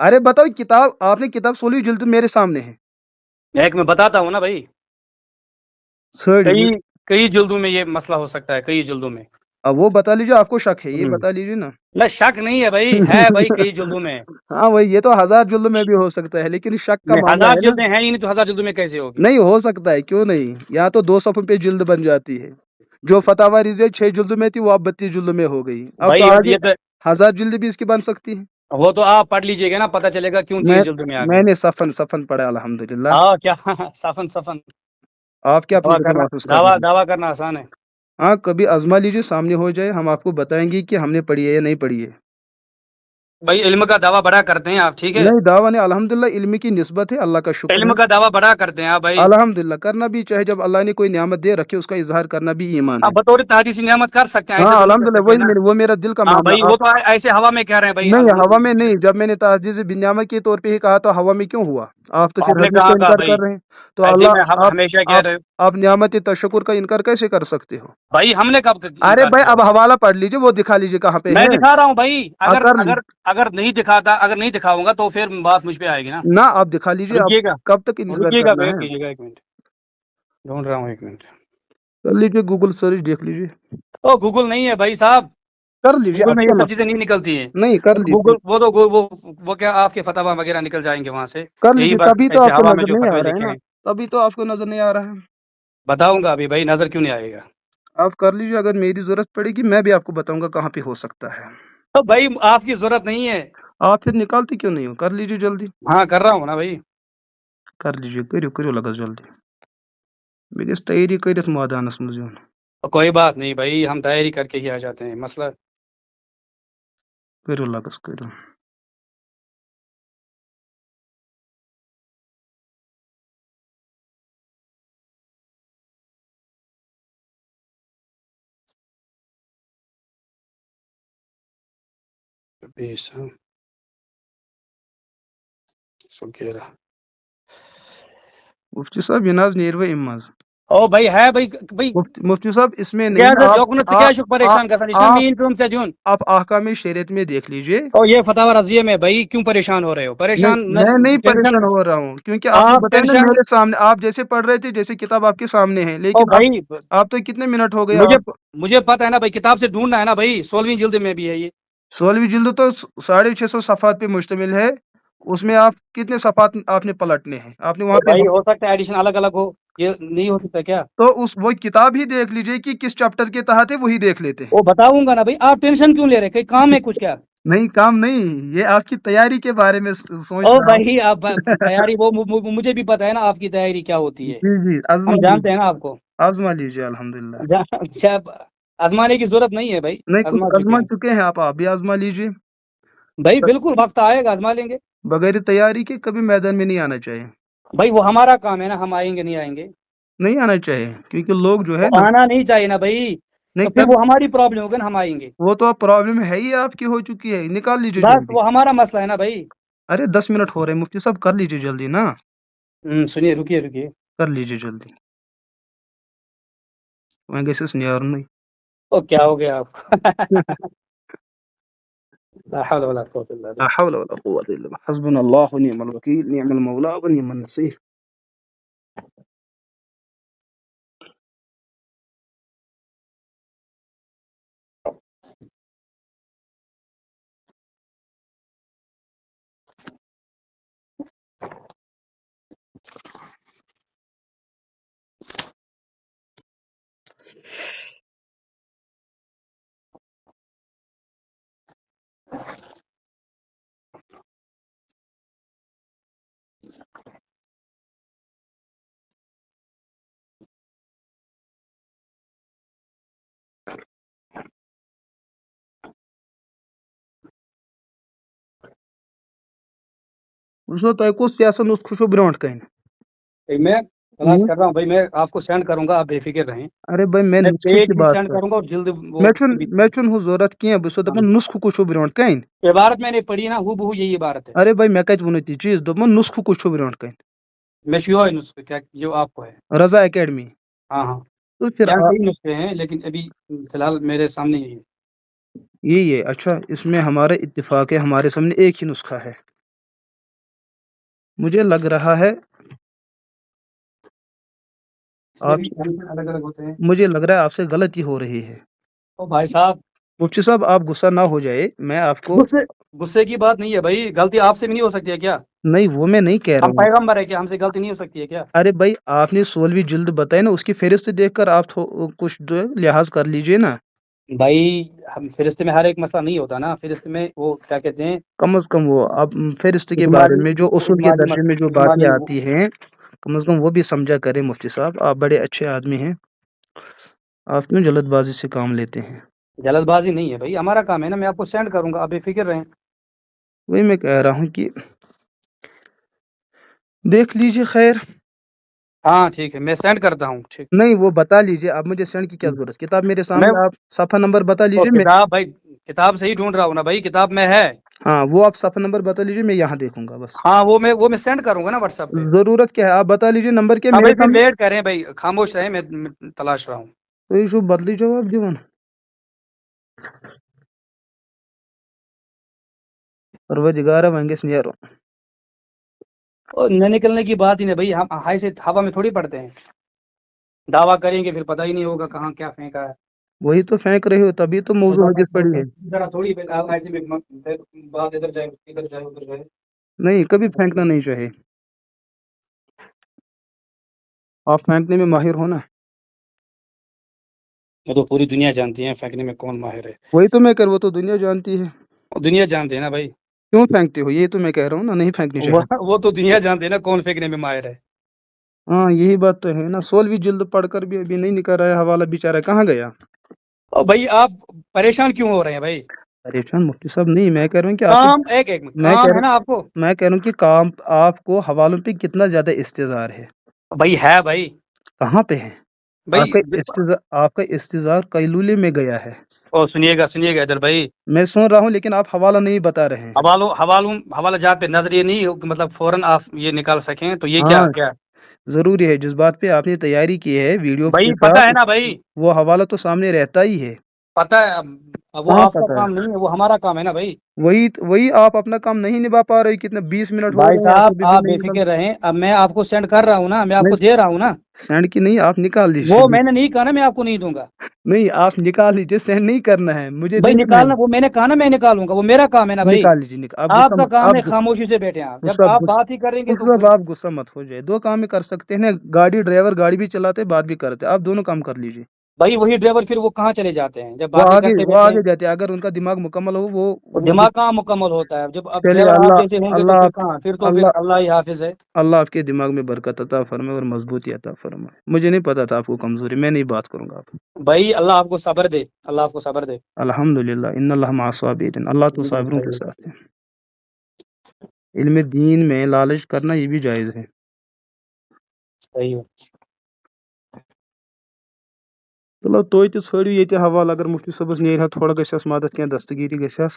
ارے بتاؤ کتاب، آپ نے کتاب 16 جلد میرے سامنے ہے. ایک میں بتاتا ہوں نا بھائی، کئی جلدوں میں یہ مسئلہ ہو سکتا ہے، کئی جلدوں میں. اب وہ بتا لیجیے، آپ کو شک ہے یہ بتا لیجیے نا. نہ شک نہیں ہے بھائی، ہے بھائی کئی جلدوں میں. ہاں وہی، یہ تو 1000 جلد میں بھی ہو سکتا ہے، لیکن شک کا معاملہ 1000 ہے نا. جلدیں ہیں ہی نہیں تو 1000 جلدوں میں کیسے ہوگی؟ نہیں ہو سکتا ہے، کیوں نہیں. یا تو 2 صفحوں پہ جلد بن جاتی ہے. جو فتح رضویہ 6 جلد میں تھی وہ اب 32 جلد میں ہو گئی. اب تو بھائی آگے یہ تو 1000 جلد بھی اس کی بن سکتی ہے. وہ تو آپ پڑھ لیجئے گا نا، پتہ چلے گا کیوں 30 جلدوں میں آ میں گئی. نے صفن پڑھا الحمدللہ. ہاں کیا صفن آپ کیا اپنی جگہ محسوس کر رہے ہیں؟ دعویٰ کرنا آسان ہے. ہاں کبھی آزما لیجیے، سامنے ہو جائے، ہم آپ کو بتائیں گے کہ ہم نے پڑھی ہے یا نہیں پڑھی ہے. بھائی علم کا دعویٰ بڑا کرتے ہیں آپ، ٹھیک ہے؟ نہیں دعویٰ نہیں، الحمدللہ علم کی نسبت ہے، اللہ کا شکر علم ہے. کا دعویٰ بڑا کرتے ہیں آپ بھائی. الحمدللہ کرنا بھی چاہے، جب اللہ نے کوئی نعمت دے رکھے اس کا اظہار کرنا بھی ایمان ہے. آپ بطور تحدیثی نعمت کر سکتے ہیں، ایسے ہاں تو نہیں کر الحمدللہ، سکتے نا. وہ میرا دل کا ہاں معاملہ. بھائی وہ تو ایسے ہوا میں کہہ رہے ہیں بھائی. نہیں ہوا میں نہیں، جب میں نے تعزیز بن نعمت کے طور پہ ہی کہا تو ہوا میں کیوں ہوا؟ آپ تو آپ پھر نے حدیث کہاں کا کہا انکار بھائی؟ کر رہے ہیں. تو جی میں اللہ ہمیشہ کہہ رہے ہوں آپ نعمت تشکر کا انکار کیسے کر سکتے ہو؟ بھائی، ہم نے کب ارے انکار بھائی کیا؟ اب حوالہ پڑھ لیجیے، وہ دکھا لیجیے کہاں پہ میں ہے. دکھا رہا ہوں بھائی. اگر کر لی اگر اگر نہیں دکھاؤں گا تو پھر بات مجھ پہ آئے گی نا. نہ، آپ دکھا لیجیے. آپ رکیے گا کب تک انتظار رکیے گا، کرنا ویٹ ہے؟ کیجیے گا 1 منٹ، ڈھونڈ رہا ہوں 1 منٹ. کر لیجیے، گوگل سرچ دیکھ لیجیے. او گوگل نہیں ہے بھائی صاحب، کر لیجیے، گوگل اب میں کیا یہ سب چیزیں مسئلہ نہیں نکلتی ہیں. ہے؟ نہیں کر لیجیے. گوگل وہ کیا آپ کے فتوا وغیرہ نکل جائیں گے وہاں سے. کر یہی لیجیے، بس تبھی تو ایسے آپ کو ہوا میں نظر جو نہیں آ فتوے رہا ہے لکھے نا. ہیں. تبھی تو آپ کو نظر نہیں آ رہا ہے. بتاؤں گا ابھی بھائی، نظر کیوں نہیں آئے گا؟ آپ کر لیجیے، اگر میری ضرورت پڑے گی میں بھی آپ کو بتاؤں گا کہاں پہ ہو سکتا ہے. تو بھائی آپ کی ضرورت نہیں ہے. آپ پھر نکالتے کیوں نہیں ہو؟ کر لیجیے جلدی. ہاں کر رہا ہوں نا بھائی. کر لیجیے، کرو لگا جلدی. میں گژھِ تیاری کٔرِتھ مٲدانس منٛز یُن. کوئی بات نہیں بھائی، ہم تیاری کر کے ہی آ جاتے ہیں. مسئلہ کرو لگس کرو. مفتی صاحب یہ ناز نیرو ام مز. او بھائی ہے بھائی مفتی صاحب اس میں نہیں اجازت آپ یوکنت کیا چھُکھ پریشان گژھان، یہ چھُنہ میٛٲنۍ کٲم ژےٚ دیُن. آپ احکام شریعت میں دیکھ لیجیے. او یہ فتح رضیہ میں بھائی کیوں پریشان ہو رہے ہو؟ نہیں پریشان میں نہیں ٹینشن. پریشان ہو رہا ہوں، کیونکہ آپ نے بتایا نا میرے سامنے، آپ جیسے پڑھ رہے تھے جیسے کتاب آپ کے سامنے ہے. او لیکن بھائی آپ تو کتنے منٹ ہو گئے مجھے آپ کو؟ مجھے پتہ ہے نا بھائی، کتاب سے ڈھونڈنا ہے نا بھائی. 16ویں جلد میں بھی ہے یہ. 16ویں جلد تو 650 صفحات پہ مشتمل ہے. اس میں آپ کتنے صفحات آپ نے پلٹنے ہیں؟ آپ نے وہاں او پہ بھائی ہو سکتا ہے ایڈیشن الگ الگ ہو، یہ نہیں ہو سکتا کیا؟ تو وہ کتاب ہی دیکھ لیجیے کہ کس چیپٹر کے تحت ہے، وہی دیکھ لیتے ہیں. وہ بتاؤں گا نا بھائی، آپ ٹینشن کیوں لے رہے؟ کہیں کام ہے کچھ کیا؟ نہیں کام نہیں، یہ آپ کی تیاری کے بارے میں سوچ او رہا ہوں. بھائی آپ تیاری، وہ مجھے بھی پتہ ہے نا آپ کی تیاری کیا ہوتی ہے. جی آزما ہم جانتے لیجیے، ہیں نا آپ کو. آزما لیجیے الحمدللہ. اچھا، آزمانے کی ضرورت نہیں ہے بھائی، نہیں کچھ آزما چکے آزما ہیں چکے ہیں آپ بھی آزما لیجیے. بھائی. بالکل وقت آئے گا آزما لیں گے. بغیر تیاری کے کبھی میدان میں نہیں آنا چاہیے. بھائی وہ ہمارا کام ہے نا، ہم آئیں گے نہیں آئیں گے. نہیں آنا چاہیے کیونکہ لوگ جو وہ ہے نا. آنا نہیں چاہیے نا بھائی، نہیں تو پھر وہ ہماری پرابلم ہوگی نا، ہم آئیں گے. وہ تو اب پرابلم ہے ہی، آپ کی ہو چکی ہے، نکال لیجیے بس جلدی. وہ ہمارا مسئلہ ہے نا بھائی. ارے 10 منٹ ہو رہے ہیں مفتی صاحب، کر لیجیے جلدی نا. سنیے، رکیے. کر لیجیے جلدی. میں گژھس نیرنُے. او کیا ہو گیا آپ کو؟ لا حول ولا قوة الا لا بالله. حول ولا قوة الا بالله، حسبنا الله ونعم الوكيل، نعم المولى ونعم النصير. وچھو تۄہہِ کُس سیاست نسخہٕ چھُو برونٛٹھ کَنہِ؟ میں تلاش کر رہا ہوں بھائی، میں آپ کو سینڈ کروں گا، آپ بے فکر رہیں. ارے بھائی میں نسخے پیج کی بھی بات سینڈ کر، کروں گا اور جلد وہ میں چھُنہٕ ہُہ ضروٗرت کینٛہہ، بہٕ چھُسو دَپان نسخہٕ کُس چھُو برونٛٹھ کَنہِ. عبارت میں نے پڑھی نا، ہو بہو یہی عبارت ہے. ارے بھائی میں کتہِ ووٚنُے تہِ چیٖز، دوٚپمو نسخہٕ کُس چھُو برونٛٹھ کَنہِ. میں شیور نسخے کیا جو آپ کو ہے. رضا اکیڈمی. ہاں تو پھر کئی نسخے ہیں لیکن ابھی فی الحال میرے سامنے یہی ہے. یہی ہے. اچھا اس میں ہمارا اتفاق ہے، ہمارے سامنے ایک ہی نسخہ ہے. مجھے لگ رہا ہے الگ الگ ہوتے ہیں. مجھے لگ رہا ہے آپ سے غلطی ہو رہی ہے. او بھائی صاحب مفتی صاحب آپ غصہ نہ ہو جائے، میں آپ کو غصے کی بات نہیں ہے بھائی، غلطی آپ سے بھی نہیں ہو سکتی ہے کیا؟ نہیں وہ میں نہیں کہہ رہا ہم ہوں. پیغمبر ہے کیا؟ ہم سے غلطی نہیں ہو سکتی ہے کیا؟ ارے بھائی آپ نے 16ویں جلد بتائی نا، اس کی فہرست دیکھ کر آپ کچھ جو ہے لحاظ کر لیجئے نا. بھائی ہم فہرست میں ہر ایک مسئلہ نہیں ہوتا نا، فہرست میں وہ کیا کہتے ہیں کم از کم وہ اب فہرست کے بارے اجمالی میں جو اصول کے درجے میں جو باتیں اجمالی آتی ہیں کم از کم وہ بھی سمجھا کرے. مفتی صاحب آپ بڑے اچھے آدمی ہیں، آپ کیوں جلد بازی سے کام لیتے ہیں؟ جلد بازی نہیں ہے بھائی، ہمارا کام ہے نا، میں آپ کو سینڈ کروں گا، آپ بے فکر رہیں. وہی میں کہہ رہا ہوں کہ دیکھ لیجئے. خیر ہاں ٹھیک ہے، میں سینڈ کرتا ہوں. ٹھیک نہیں وہ بتا لیجئے، اب مجھے سینڈ کی کیا ضرورت؟ کتاب میرے میں سامنے، آپ صفحہ نمبر بتا وہ لیجئے. میں کتاب بھائی، کتاب صحیح ڈھونڈ رہا ہوں نا بھائی، کتاب میں ہے. ہاں وہ آپ صفحہ نمبر بتا لیجئے، میں یہاں دیکھوں گا بس. ہاں وہ میں سینڈ کروں گا نا واٹس ایپ پہ. ضرورت کیا ہے آپ بتا لیجئے نمبر کیا ہاں میرے بھائی پھر سامنے. ویٹ کریں بھائی، خاموش رہیں، میں تلاش رہا ہوں. تو یہ شو بدلی جواب دیون پروردگار ونگس نیرو. اور نہ نکلنے کی بات ہی نہیں بھائی، ہم ہائی سے ہوا میں تھوڑی پڑتے ہیں. دعویٰ کریں گے پھر پتہ ہی نہیں ہوگا کہاں کیا پھینکا ہے. وہی تو پھینک رہے ہو، تبھی تو موضوع حدیث پڑی ہے. ذرا تھوڑی ایسے میں بات ادھر جائے ادھر جائے ادھر جائے. نہیں کبھی پھینکنا نہیں چاہیے، آپ پھینکنے میں ماہر ہو نا. وہ تو پوری دنیا جانتی ہے پھینکنے میں کون ماہر ہے. وہی تو میں وہ تو دنیا جانتی ہے. وہ دنیا جانتے ہیں نا بھائی. کیوں پھینکتے ہو؟ یہ تو میں کہہ رہا ہوں نا، نہیں پھینکنی چاہیے. وہ تو دنیا جانتے ہیں نا کون پھینکنے میں ماہر ہے. ہاں یہی بات تو ہے نا. 16ویں جلد پڑھ کر بھی ابھی نہیں نکل رہا ہے حوالہ، بیچارہ کہاں گیا؟ اور بھائی آپ پریشان کیوں ہو رہے ہیں بھائی؟ پریشان مفتی صاحب نہیں، میں کہہ رہا ہوں کہ آپ کام ایک منٹ، میں کام کہہ ہے نا رہا آپ کو. میں کہہ رہا ہوں کہ کام آپ کو حوالوں پہ کتنا زیادہ استظار ہے. بھائی ہے بھئی. کہاں پہ ہے بھائی آپ کا استظار قیلولے میں گیا ہے. او سنیے گا ادھر بھائی. میں سن رہا ہوں لیکن آپ حوالہ نہیں بتا رہے ہیں. حوالہ جات پہ نظر یہ نہیں مطلب فوراً آپ یہ نکال سکیں تو یہ ہاں کیا ضروری ہے، جس بات پہ آپ نے تیاری کی ہے ویڈیو کے بھائی پتہ ساتھ ہے نا بھائی، وہ حوالہ تو سامنے رہتا ہی ہے. پتہ ہے. وہ کہاں آپ کا پتا ہے؟ کام نہیں ہے، وہ ہمارا کام ہے نا بھائی. وہی آپ اپنا کام نہیں نبھا پا رہے. کتنے 20 منٹ ہو بھائی گئے ہیں صاحب ابھی بھی آپ بے نہیں فکر رہیں، اب میں آپ کو سینڈ کر رہا ہوں نا، میں آپ کو دے رہا ہوں نا. سینڈ کی نہیں، آپ نکال وہ لیجیے. میں نے نہیں کہا نا میں آپ کو نہیں دوں گا. نہیں آپ نکال لیجیے، سینڈ نہیں کرنا ہے، مجھے بھائی دیکھنا ہے. نکالنا، وہ میں نے کہا نا میں نکالوں گا، وہ میرا کام ہے نا بھائی. نکال لیجیے آپ آپ غصہ کا مت کام ہے خاموشی سے بیٹھے ہیں. جب آپ بات ہی کریں گے تو آپ غصہ مت ہو جائے. دو کام میں کر سکتے ہیں نا، گاڑی ڈرائیور گاڑی بھی چلاتے بات بھی کرتے، آپ دونوں کام کر لیجیے. بھائی وہی ڈرائیور پھر وہ کہاں چلے جاتے ہیں جب وہ باتیں آگے کرتے وہ بیٹھتے ہیں. آگے جاتے ہیں، اگر ان کا دماغ مکمل ہو وہ دماغ کہاں مکمل ہوتا ہے جب اب چلیے. ڈرائیور آپ اللہ جیسے ہوں گے تو اللہ پھر کہاں، پھر تو پھر اللہ اللہ ہی حافظ ہے. اللہ آپ کے دماغ میں برکت عطا فرمائے اور مضبوطی عطا فرمائے. مجھے نہیں پتا تھا آپ کو کمزوری، میں نہیں بات کروں گا آپ. بھائی اللہ آپ کو صبر دے، اللہ آپ کو صبر دے. الحمد للہ ان اللہ مع الصابرین، اللہ تو صابروں کے ساتھ ہے. علم دین میں لالچ کرنا یہ بھی جائز ہے. صحیح ہے. چلو توتہِ ژھٲرِو ییٚتہِ حوالہٕ، اگر مفتی صٲبس نیرِ ہا تھوڑا گژھٮ۪س مدد، کینٛہہ دستگیری گژھٮ۪س.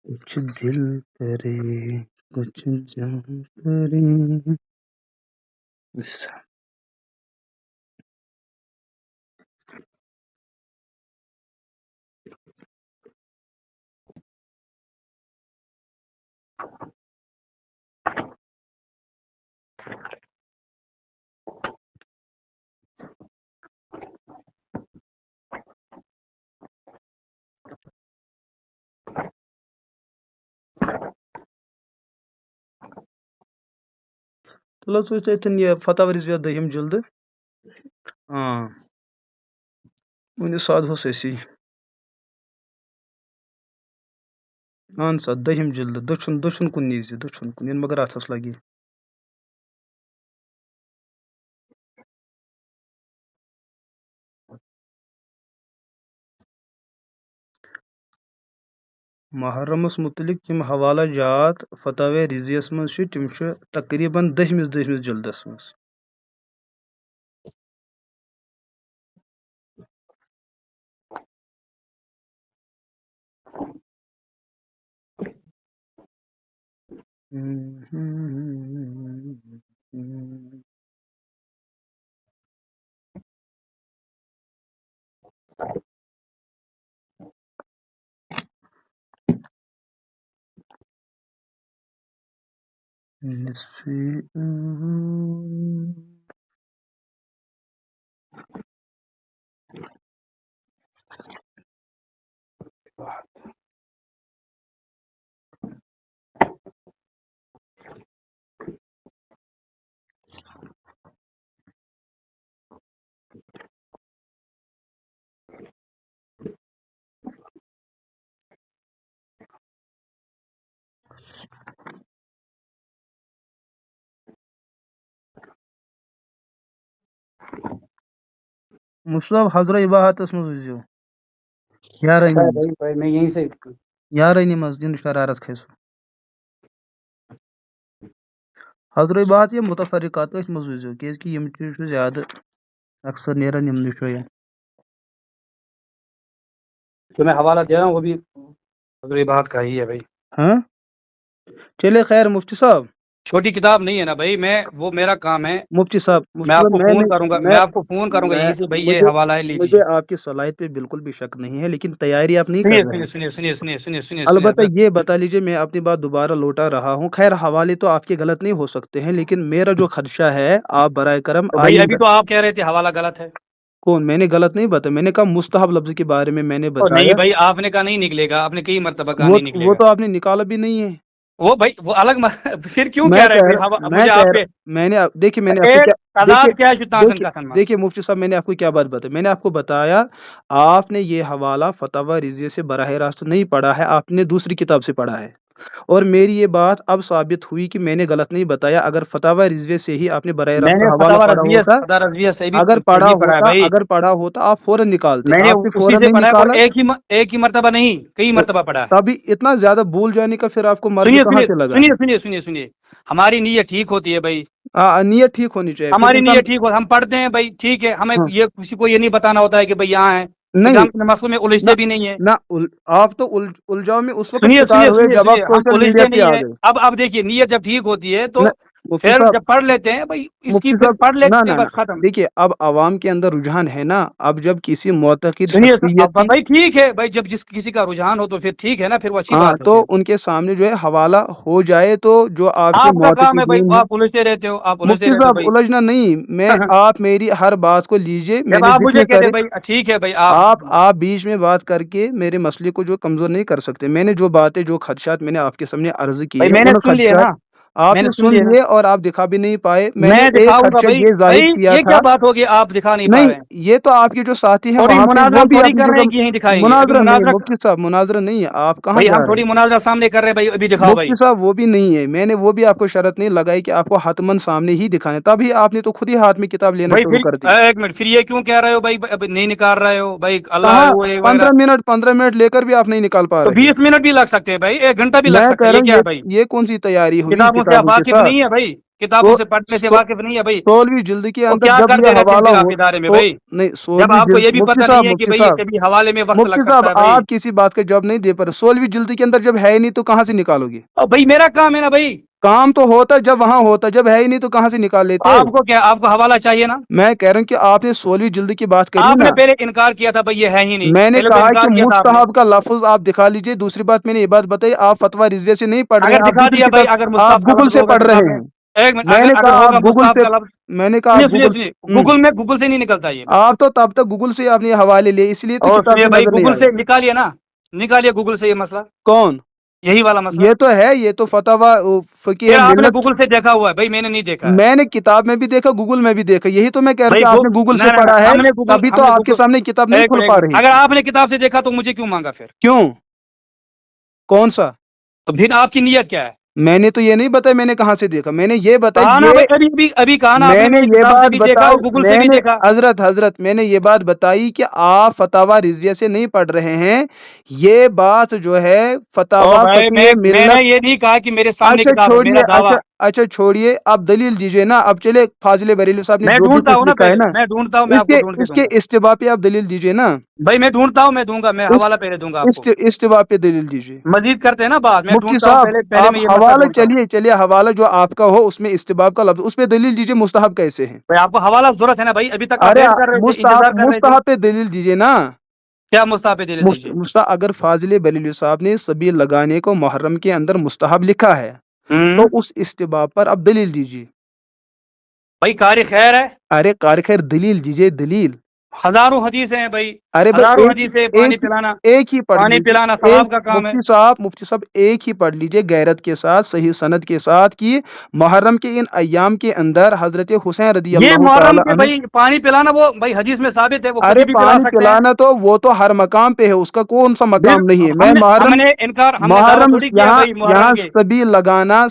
کچھ دل کرے کچھ جان کرے. تُل حظ وٕچھ اَتٮ۪ن یہِ فتح رضویہ 2م جلدٕ. ؤنِو سادہوس أسی. اہن سا 2م جلدٕ دٔچھُن کُن نیٖرزِ، دٔچھُن کُن ییٚلہِ مگر اَتھس لگہِ. محرمس متعلق یِم حوالہ جات فتاوی رضویس منٛز چھِ تِم چھِ تقریٖباً 10مِس جلدس منٛز. مصطفیٰ حضرہ اباحتس مز وزیو میں یہیں سے یارانی مز دن شرارت کھسو حضرہ اباحت یا متفرقات مز وزیو کیاز کہ یم چیز زیادہ اکثر نیران یمنی شوین جو میں حوالہ دے رہا ہوں وہ بھی حضرت بات کا ہی ہے بھائی. ہاں چلے خیر مفتی صاحب چھوٹی کتاب نہیں ہے نا بھائی، میں وہ میرا کام ہے، مفتی صاحب میں آپ کو فون کروں گا، میں آپ کو فون کروں گا یہیں سے بھائی یہ حوالہ ہے لیجیے. مجھے آپ کی صلاحیت پہ بالکل بھی شک نہیں ہے، لیکن تیاری آپ نہیں کر رہے ہیں. سنیے البتہ یہ بتا لیجیے، میں اپنی بات دوبارہ لوٹا رہا ہوں. خیر حوالے تو آپ کے غلط نہیں ہو سکتے ہیں، لیکن میرا جو خدشہ ہے آپ برائے کرم بھائی ابھی تو آپ کہہ رہے تھے حوالہ غلط ہے. کون؟ میں نے غلط نہیں بتایا، میں نے کہا مستحب لفظ کے بارے میں نے نہیں بتایا. بھائی آپ نے کہا نہیں نکلے گا، آپ نے کئی مرتبہ کہا نہیں نکلے وہ گا. تو آپ نے نکالا بھی نہیں ہے. وہ بھائی وہ الگ پھر کیوں کہہ رہے ہیں مجھے آپ کے میں نے دیکھیے میں نے آپ کو دیکھیے مفتی صاحب میں نے آپ کو کیا بات بتائی. میں نے آپ کو بتایا آپ نے یہ حوالہ فتاوی رضویہ سے براہ راست نہیں پڑھا ہے، آپ نے دوسری کتاب سے پڑھا ہے. اور میری یہ بات اب ثابت ہوئی کہ میں نے غلط نہیں بتایا. اگر فتاوی رضویہ سے ہی آپ نے براہ راست حوالہ پڑھا ہوتا، اگر پڑھا ہوتا آپ فوراً نکالتے. میں نے آپ نے اسی فوراً سے نہیں پڑھا اور نکالا. ایک ہی مرتبہ نہیں کئی مرتبہ پڑھا. تبھی اتنا زیادہ بھول جانے کا پھر آپ کو مرض کہاں سے لگا؟ سنیے ہماری نیت ٹھیک ہوتی ہے بھائی، نیت ٹھیک ہونی چاہیے. ہماری نیت ٹھیک ہو، ہم پڑھتے ہیں بھائی ٹھیک ہے، ہمیں یہ کسی کو یہ نہیں بتانا ہوتا ہے کہ بھائی یہاں ہے، کیونکہ ہم مسئلوں میں الجھتے بھی نہیں ہیں. نہ آپ تو الجھاؤ میں اس وقت سنیے شکار ہوئے جب آپ ہم سوشل میڈیا الجھتے پہ نہیں آ ہیں. گئے. اب دیکھیے نیت جب ٹھیک ہوتی ہے تو مفتی پھر صاحب جب پڑھ لیتے ہیں بھائی اس کی مفتی پھر صاحب پڑھ لیتے ہیں نہ بس ختم. دیکھیے اب عوام کے اندر رجحان ہے نا، اب جب کسی معتقد سنیے شخصیت کی بھائی ٹھیک ہے بھائی، جب کسی کا رجحان ہو تو پھر ٹھیک ہے نا، پھر وہ اچھی بات ہے. تو ان کے سامنے جو ہے حوالہ ہو جائے تو جو آپ کے کا کام ہے بھائی، معتقدین ہیں. آپ الجھتے رہتے ہو، آپ الجھتے مفتی رہتے ہو صاحب بھائی. الجھنا نہیں، میں آپ میری ہر بات کو لیجئے. میں جب نے آپ مجھے جتنے کہتے سارے بھائی ٹھیک ہے بھائی آپ بیچ میں بات کر کے میرے مسئلے کو جو کمزور نہیں کر سکتے. میں نے جو باتیں جو خدشات میں نے آپ کے سامنے عرض کیے بھائی ہیں میں نے ان سن لیے نا، خدشات آپ نے سن لیے اور آپ دکھا بھی نہیں پائے. میں نے ایک دکھاؤں گا خدشہ بھائی. یہ ظاہر بھائی کیا یہ تھا. کیا بات ہوگی آپ دکھا نہیں پا نہیں رہے ہیں؟ یہ تو آپ کے جو ساتھی ہیں تھوڑی وہاں پہ مناظرہ وہ ہم بھی تھوڑی اپنی کر رہے جگہ. ہیں کہ یہیں دکھائیں گے. ابھی مناظرہ نہیں مناظرہ مفتی صاحب، مناظرہ نہیں ہے. آپ کہاں بھائی جا ہم رہے تھوڑی ہیں مناظرہ سامنے کر رہے ہیں بھائی، ابھی دکھاؤ بھائی. مفتی صاحب؟ وہ بھی نہیں ہے. میں نے وہ بھی آپ کو شرط نہیں لگائی کہ آپ کو حتمن سامنے ہی دکھانا. تبھی آپ نے تو خود ہی ہاتھ میں کتاب لینا بھائی شروع پھر کر دی. ایک منٹ، پھر یہ کیوں کہہ رہے ہو بھائی ابھی نہیں نکال رہے ہو بھائی؟ اللہ کہاں وہ 15 منٹ لے کر بھی آپ نہیں نکال پا تو رہے. 20 منٹ بھی لگ سکتے ہیں بھائی، 1 گھنٹہ بھی لگ میں سکتا کہہ ہے. رہا یہ ہوں کیا ہے بھائی؟ یہ کون سی تیاری ہوئی کتابوں سے آپ کتابوں کے واقف ساتھ؟ نہیں ہے بھائی، کتابوں سے پڑھنے سے واقف نہیں ہے بھائی. 16ویں جلد کے وہ اندر کیا جب کرتے یہ رہتے ہیں حوالہ پھر آپ ہو ادارے میں بھائی، نہیں جب 16ویں آپ کو جلد. یہ بھی پتہ نہیں ہے کہ بھائی کبھی حوالے میں وقت لگ مفتی سکتا صاحب ہے بھائی. آپ کسی بات کا جواب نہیں دے پا رہے. 16ویں جلد کے اندر جب ہے ہی نہیں تو کہاں سے نکالو گے؟ بھائی میرا کام ہے نا بھائی. کام تو ہوتا جب وہاں ہوتا، جب ہے ہی نہیں تو کہاں سے نکال لیتے؟ آپ کو کیا، آپ کو حوالہ چاہیے نا؟ میں کہہ رہا ہوں کہ آپ نے 16ویں جلد کی بات کری آپ نا. نے پہلے انکار کیا تھا بھائی یہ ہے ہی نہیں، میں نے پہلے تو کہا انکار کہ کیا تھا آپ نے. مستحب کا لفظ آپ دکھا لیجئے. دوسری بات میں نے یہ بات بتائی آپ فتویٰ رضویہ سے نہیں پڑھ رہے اگر ہیں، آپ دکھا دوسری دیا بھائی، کتاب اگر آپ مصطفیٰ کا گوگل لفظ سے ہوگا پڑھ کتاب رہے میں. ہیں. ایک منٹ، میں نے اگر کہا ہوگا آپ گوگل مصطفیٰ سے کا لفظ، میں نے کہا آپ گوگل سے گوگل سے نہیں نکلتا یہ بھائی. آپ تو تب تک گوگل سے آپ نے حوالے لیے، اس لیے تو اور کتاب سنیے سے بھائی، نظر نہیں گوگل آئے. سے نکالیے نا، نکالیے گوگل سے یہ مسئلہ، کون؟ یہی والا مسئلہ. یہ تو ہے، یہ تو فتویٰ فقہ پھر آپ نے ملت. گوگل سے دیکھا ہوا ہے بھائی، میں نے نہیں دیکھا ہے میں نے کتاب میں بھی دیکھا، گوگل میں بھی دیکھا. یہی تو میں کہہ رہا ہوں بھائی. کہ آپ نے گوگل سے نہ پڑھا ہے ہم نے تبھی تو آپ کے سامنے کتاب نہیں ایک کھل منٹ، پا رہی اگر تھی. آپ نے کتاب سے دیکھا تو مجھے کیوں مانگا پھر؟ کیوں؟ کون سا؟ تو پھر آپ کی نیت کیا ہے؟ میں نے تو یہ نہیں بتایا میں نے کہاں سے دیکھا. میں نے یہ کہا بتایا نا بھائی، ابھی کہا نا آپ نے، میں نے یہ کتاب سے بات بھی دیکھا بتائی. اور گوگل سے میں بھی نے دیکھا. حضرت میں نے یہ بات بتائی کہ آپ فتاوی رضویہ سے نہیں پڑھ رہے ہیں. یہ بات جو ہے فتاوی بھائی فقہ میں نے ملت. یہ نہیں کہا کہ میرے سامنے اچھا کتاب ہے، میرا چھوڑیے. دعویٰ. اچھا چھوڑیے، آپ دلیل دیجیے نا. اب چلے فاضل بریلوی صاحب نے میں جو بھی ڈھونڈتا کچھ ہوں نا لکھا ہے پہلے، نا، میں ڈھونڈتا ہوں، میں آپ کو ڈھونڈ کے اس دوں کے گا استباع پہ آپ دلیل دیجیے نا. بھائی. میں ڈھونڈتا ہوں، میں دوں گا، میں اس حوالہ پہلے دوں گا آپ کو. استباع پہ دلیل دیجیے. مزید کرتے ہیں نا بات، میں مفتی ڈھونڈتا ہوں صاحب، پہلے، پہلے آپ میں یہ مسئلہ حوالہ، ڈھونڈتا ہوں. چلیے حوالہ جو آپ کا ہو اس میں استباب کا لفظ، اس پہ دلیل دیجیے مستحب کیسے ہیں. بھائی آپ کو حوالہ ضرورت ہے نا بھائی، ابھی تک آپ ارے ویٹ کر رہے تھے، انتظار کر رہے تھے. مستحب پہ دلیل دیجیے نا. کیا مستحب دلیل دیجیے؟ اگر فاضل بریلوی صاحب نے سبیل لگانے کو محرم کے اندر مستحب لکھا ہے تو اس استباب پر آپ دلیل دیجیے. بھائی قاری خیر ہے. ارے کار خیر دلیل دیجیے، دلیل. ہزاروں حدیث ہیں بھئی، ارے ہزاروں بھائی حدیث ہے. پانی پلانا، ایک ہی پڑھ پانی لیجیے. پلانا ایک ثواب کا کام ہے. مفتی صاحب ایک ہی پڑھ لیجیے غیرت کے ساتھ، صحیح سند کے ساتھ، کہ محرم کے ان ایام کے اندر حضرت حسین رضی یہ اللہ محرم تعالی کے عنہ. بھائی پانی پلانا، وہ بھائی حدیث میں ثابت ہے، وہ ارے کبھی بھی پلا پانی سکتے ہیں. پلانا تو وہ تو ہر مقام پہ ہے، اس کا کون سا مقام نہیں ہے. میں ہم نے انکار، ہم نے دعویٰ تھوڑی کیا بھائی یہاں محرم کے.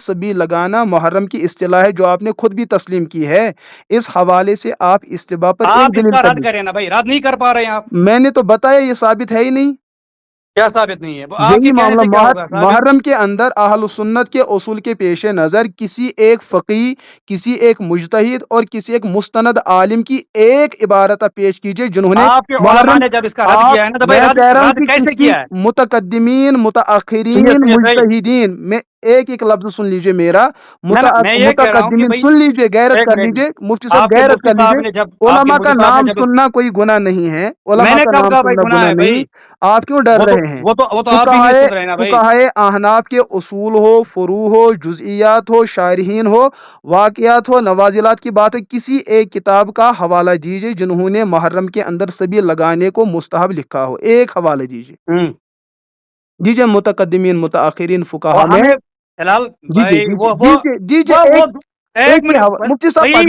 سبیل لگانا محرم کی اصطلاح ہے جو آپ نے خود بھی تسلیم کی ہے. اس حوالے سے آپ استباع پر آپ ایک اس دلیل کا کر رد لیجیے. کریں نا بھائی، رد نہیں کر پا رہے ہیں آپ. میں نے تو بتایا یہ ثابت ہے ہی نہیں. کیا ثابت نہیں ہے؟ وہ آپ یہی کے کہنے معاملہ سے کیا ہوگا ثابت؟ محرم کے اندر اہل سنت کے اصول کے پیش نظر کسی ایک فقی، کسی ایک مجتہد اور کسی ایک مستند عالم کی ایک عبارت پیش کیجئے جنہوں نے آپ کے علماء محرم. نے جب اس کا رد کیا ہے نا تو بھائی، میں کہہ رہا ہوں رد کہ کیسے کسی کیا ہے؟ متقدمین، سنیے متاخرین، سنیے صحیح. مجتہدین میں ایک ایک لفظ سن لیجئے میرا. میں یہ کہہ رہا ہوں کہ متقدمین بھائی، سن لیجئے، غیرت ایک کر منٹ، لیجئے مفتی صاحب، آپ کے غیرت مفتی کر صاحب لیجئے. نے جب، آپ کے علماء کا مفتی صاحب نے نام جب سننا کوئی گناہ نہیں ہے. میں علماء نے کا کب نام کہا بھائی سننا گناہ گناہ ہے نہیں. بھائی؟ آپ کیوں ڈر رہے ہیں؟ وہ تو آپ بھی نہیں سن رہے نا بھائی. فقہائے احناف کے اصول ہو، فروع ہو، جزئیات ہو، شارحین ہو، واقعات ہو، نوازلات کی بات ہے، کسی ایک کتاب کا حوالہ دیجیے جنہوں نے محرم کے اندر سبیل لگانے کو مستحب لکھا ہو. ایک حوالہ دیجیے متقدمین، متاخرین، اور فقہا میں. ہمیں فی الحال دیجیے بھائی دیجیے دیجیے دیجیے وہ ایک ایک ہی منٹ مفتی صاحب بھائی،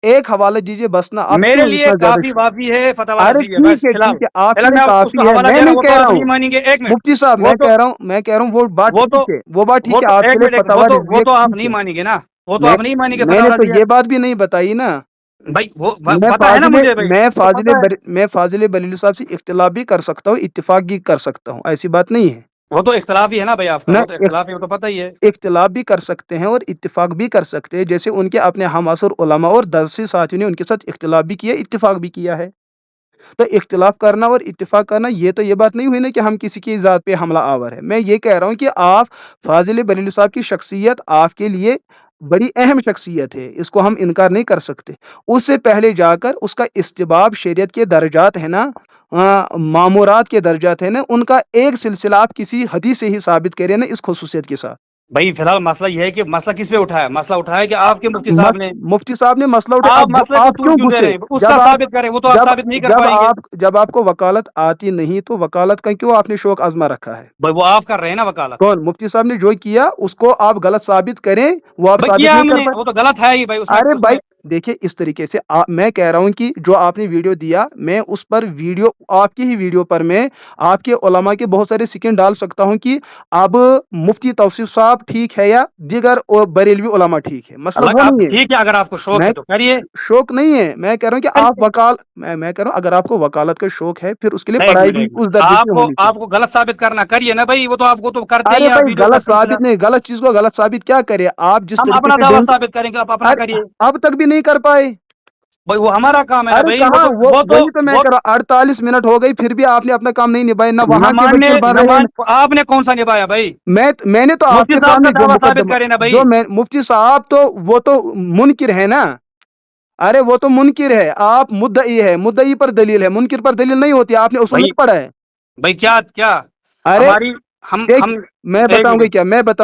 ایک حوالہ دیجیے بس نا. آپ میرے کیوں لیے اتنا زیادہ کافی وافی ہے فتویٰ ارے رضیہ، بس فی الحال. ٹھیک ہے آپ فی کے الحال لیے میں اس کافی کا ہے. حوالہ میں دے رہا نہیں ہوں، وہ تو کہہ رہا آپ ہوں نہیں مانیں گے. ایک منٹ، مفتی صاحب، وہ تو میں کہہ رہا ہوں وہ بات وہ تو ٹھیک ہے، وہ بات ٹھیک ہے. آپ کے ایک لیے منٹ، فتویٰ وہ رضویہ تو آپ ٹھیک نہیں ہے. مانیں گے نا، وہ تو میں آپ نہیں مانیں گے میں نے فتویٰ تو رضیہ یہ بات بھی نہیں بتائی نا. بھائی. وہ پتا ہے نا مجھے بھائی، وہ تو پتا ہے. میں فاضل بریلوی صاحب سے اختلاف بھی کر سکتا ہوں، اتفاق بھی کر سکتا ہوں، ایسی بات نہیں ہے. وہ تو اختلاف ہی ہے نا بھائی، آپ کا نہ وہ تو اختلاف ہے، وہ تو پتہ ہی ہے. اختلاف بھی کر سکتے ہیں اور اتفاق بھی کر سکتے ہیں، جیسے ان کے اپنے ہم عصر علماء اور درسی ساتھیوں نے ان کے ساتھ اختلاف بھی کیا، اتفاق بھی کیا ہے. تو اختلاف کرنا اور اتفاق کرنا یہ بات نہیں ہوئی نا کہ ہم کسی کی ذات پہ حملہ آور ہے. میں یہ کہہ رہا ہوں کہ آپ فاضل بریلوی صاحب کی شخصیت آپ کے لیے بڑی اہم شخصیت ہے، اس کو ہم انکار نہیں کر سکتے. اس سے پہلے جا کر اس کا استباب شریعت کے درجات ہے نا، معمورات کے درجات ہیں نا، ان کا ایک سلسلہ آپ کسی حدیث سے ہی ثابت کریں نا اس خصوصیت کے ساتھ. بھائی فی الحال مسئلہ یہ ہے کہ مسئلہ کس پہ اٹھایا؟ مسئلہ اٹھایا کہ آپ کے مفتی صاحب نے. مفتی صاحب نے مسئلہ اٹھایا. آپ مسئلے کو آپ طول کیوں کیوں دے گھسے؟ رہے ہیں؟ اس کا ثابت کریں، وہ تو آپ ثابت نہیں کر پائیں گے. جب آپ کو وکالت آتی نہیں تو وکالت کا کیوں آپ نے شوق آزما رکھا ہے؟ بھائی وہ آپ کر رہے ہیں نا وکالت. کون؟ مفتی صاحب نے جو کیا اس کو آپ غلط ثابت کریں، وہ آپ بھائی ثابت کیا نہیں ہم کر نے، پائے. وہ تو غلط ہے ہی بھائی. اس میں ارے بھائی دیکھیے اس طریقے سے میں کہہ رہا ہوں کہ جو آپ نے ویڈیو دیا، میں اس پر ویڈیو، آپ کی ہی ویڈیو پر میں آپ کے علماء کے بہت سارے سکن ڈال سکتا ہوں کہ اب مفتی توصیف صاحب ٹھیک ہے یا دیگر بریلوی علماء ٹھیک ہے. مسئلہ وہ آپ نہیں ہے. ٹھیک ہے، اگر آپ کو شوق میں ہے تو کریے. شوق نہیں ہے، میں کہہ رہا ہوں کہ آپ میں کہہ رہا ہوں اگر آپ کو وکالت کا شوق ہے پھر اس کے لیے ایک پڑھائی منٹ بھی ایک منٹ، اس درجے کی ہونی آپ چاہیے. کو غلط ثابت کرنا کریے نا بھائی، وہ تو آپ کو تو کرتے ہی ارے ہیں آپ بھائی ویڈیو کا غلط سلسلہ. ثابت نہیں، غلط چیز کو غلط ثابت کیا کرے آپ جس ہم طریقے اپنا سے دعویٰ ثابت کریں گے، آپ اپنا کریے. اب تک بھی نہیں کر پائے. بھائی وہ ہمارا کام ہے نا ارے بھائی. کہاں وہی تو میں وہ کہہ رہا ہوں، 48 منٹ ہو گئی پھر بھی آپ نے اپنا کام نہیں نبھایا، نہ وہاں کے نمان نے وکیل بن رہے ہیں. آپ نے کون سا نبھایا بھائی؟ میں نے تو آپ مفتی کے صاحب کا سامنے جو دعویٰ ثابت مقدمہ، کرے نا جو بھائی. مفتی صاحب تو وہ تو منکر ہے نا. ارے وہ تو منکر ہے، آپ مدعی ہے، مدعی پر دلیل ہے، منکر پر دلیل نہیں ہوتی. آپ نے اصول بھائی نہیں پڑھا ہے. بھائی کیا ارے ہماری ہم دیکھ، میں ایک بتاؤں منٹ.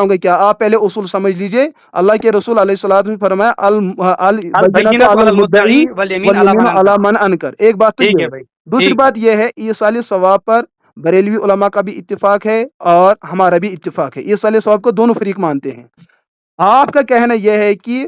گا کیا آپ پہلے اصول سمجھ لیجئے. اللہ کے رسول علیہ الصلوۃ نے فرمایا البینۃ البینۃ علی علی المدعی المدعی والیمین علی والیمین من انکر. علی من انکر. ایک بات تو ٹھیک یہ ہے ہے. بھائی، دوسری ٹھیک ہے. بات یہ ہے ایصال ثواب پر بریلوی علماء کا بھی اتفاق ہے اور ہمارا بھی اتفاق ہے. ایصال ثواب کو دونوں فریق مانتے ہیں. آپ کا کہنا یہ ہے کہ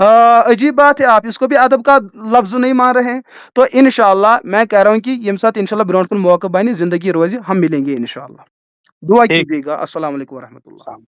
عجیب بات ہے، آپ اس کو بھی ادب کا لفظ نہیں مان رہے ہیں. تو انشاءاللہ میں کہہ رہا ہوں کہ یم ساتھ انشاءاللہ برونٹ کن موقع بنے، زندگی روزی، ہم ملیں گے انشاءاللہ. دعا ٹھیک. کیجیے گا. السلام علیکم ورحمۃ اللہ.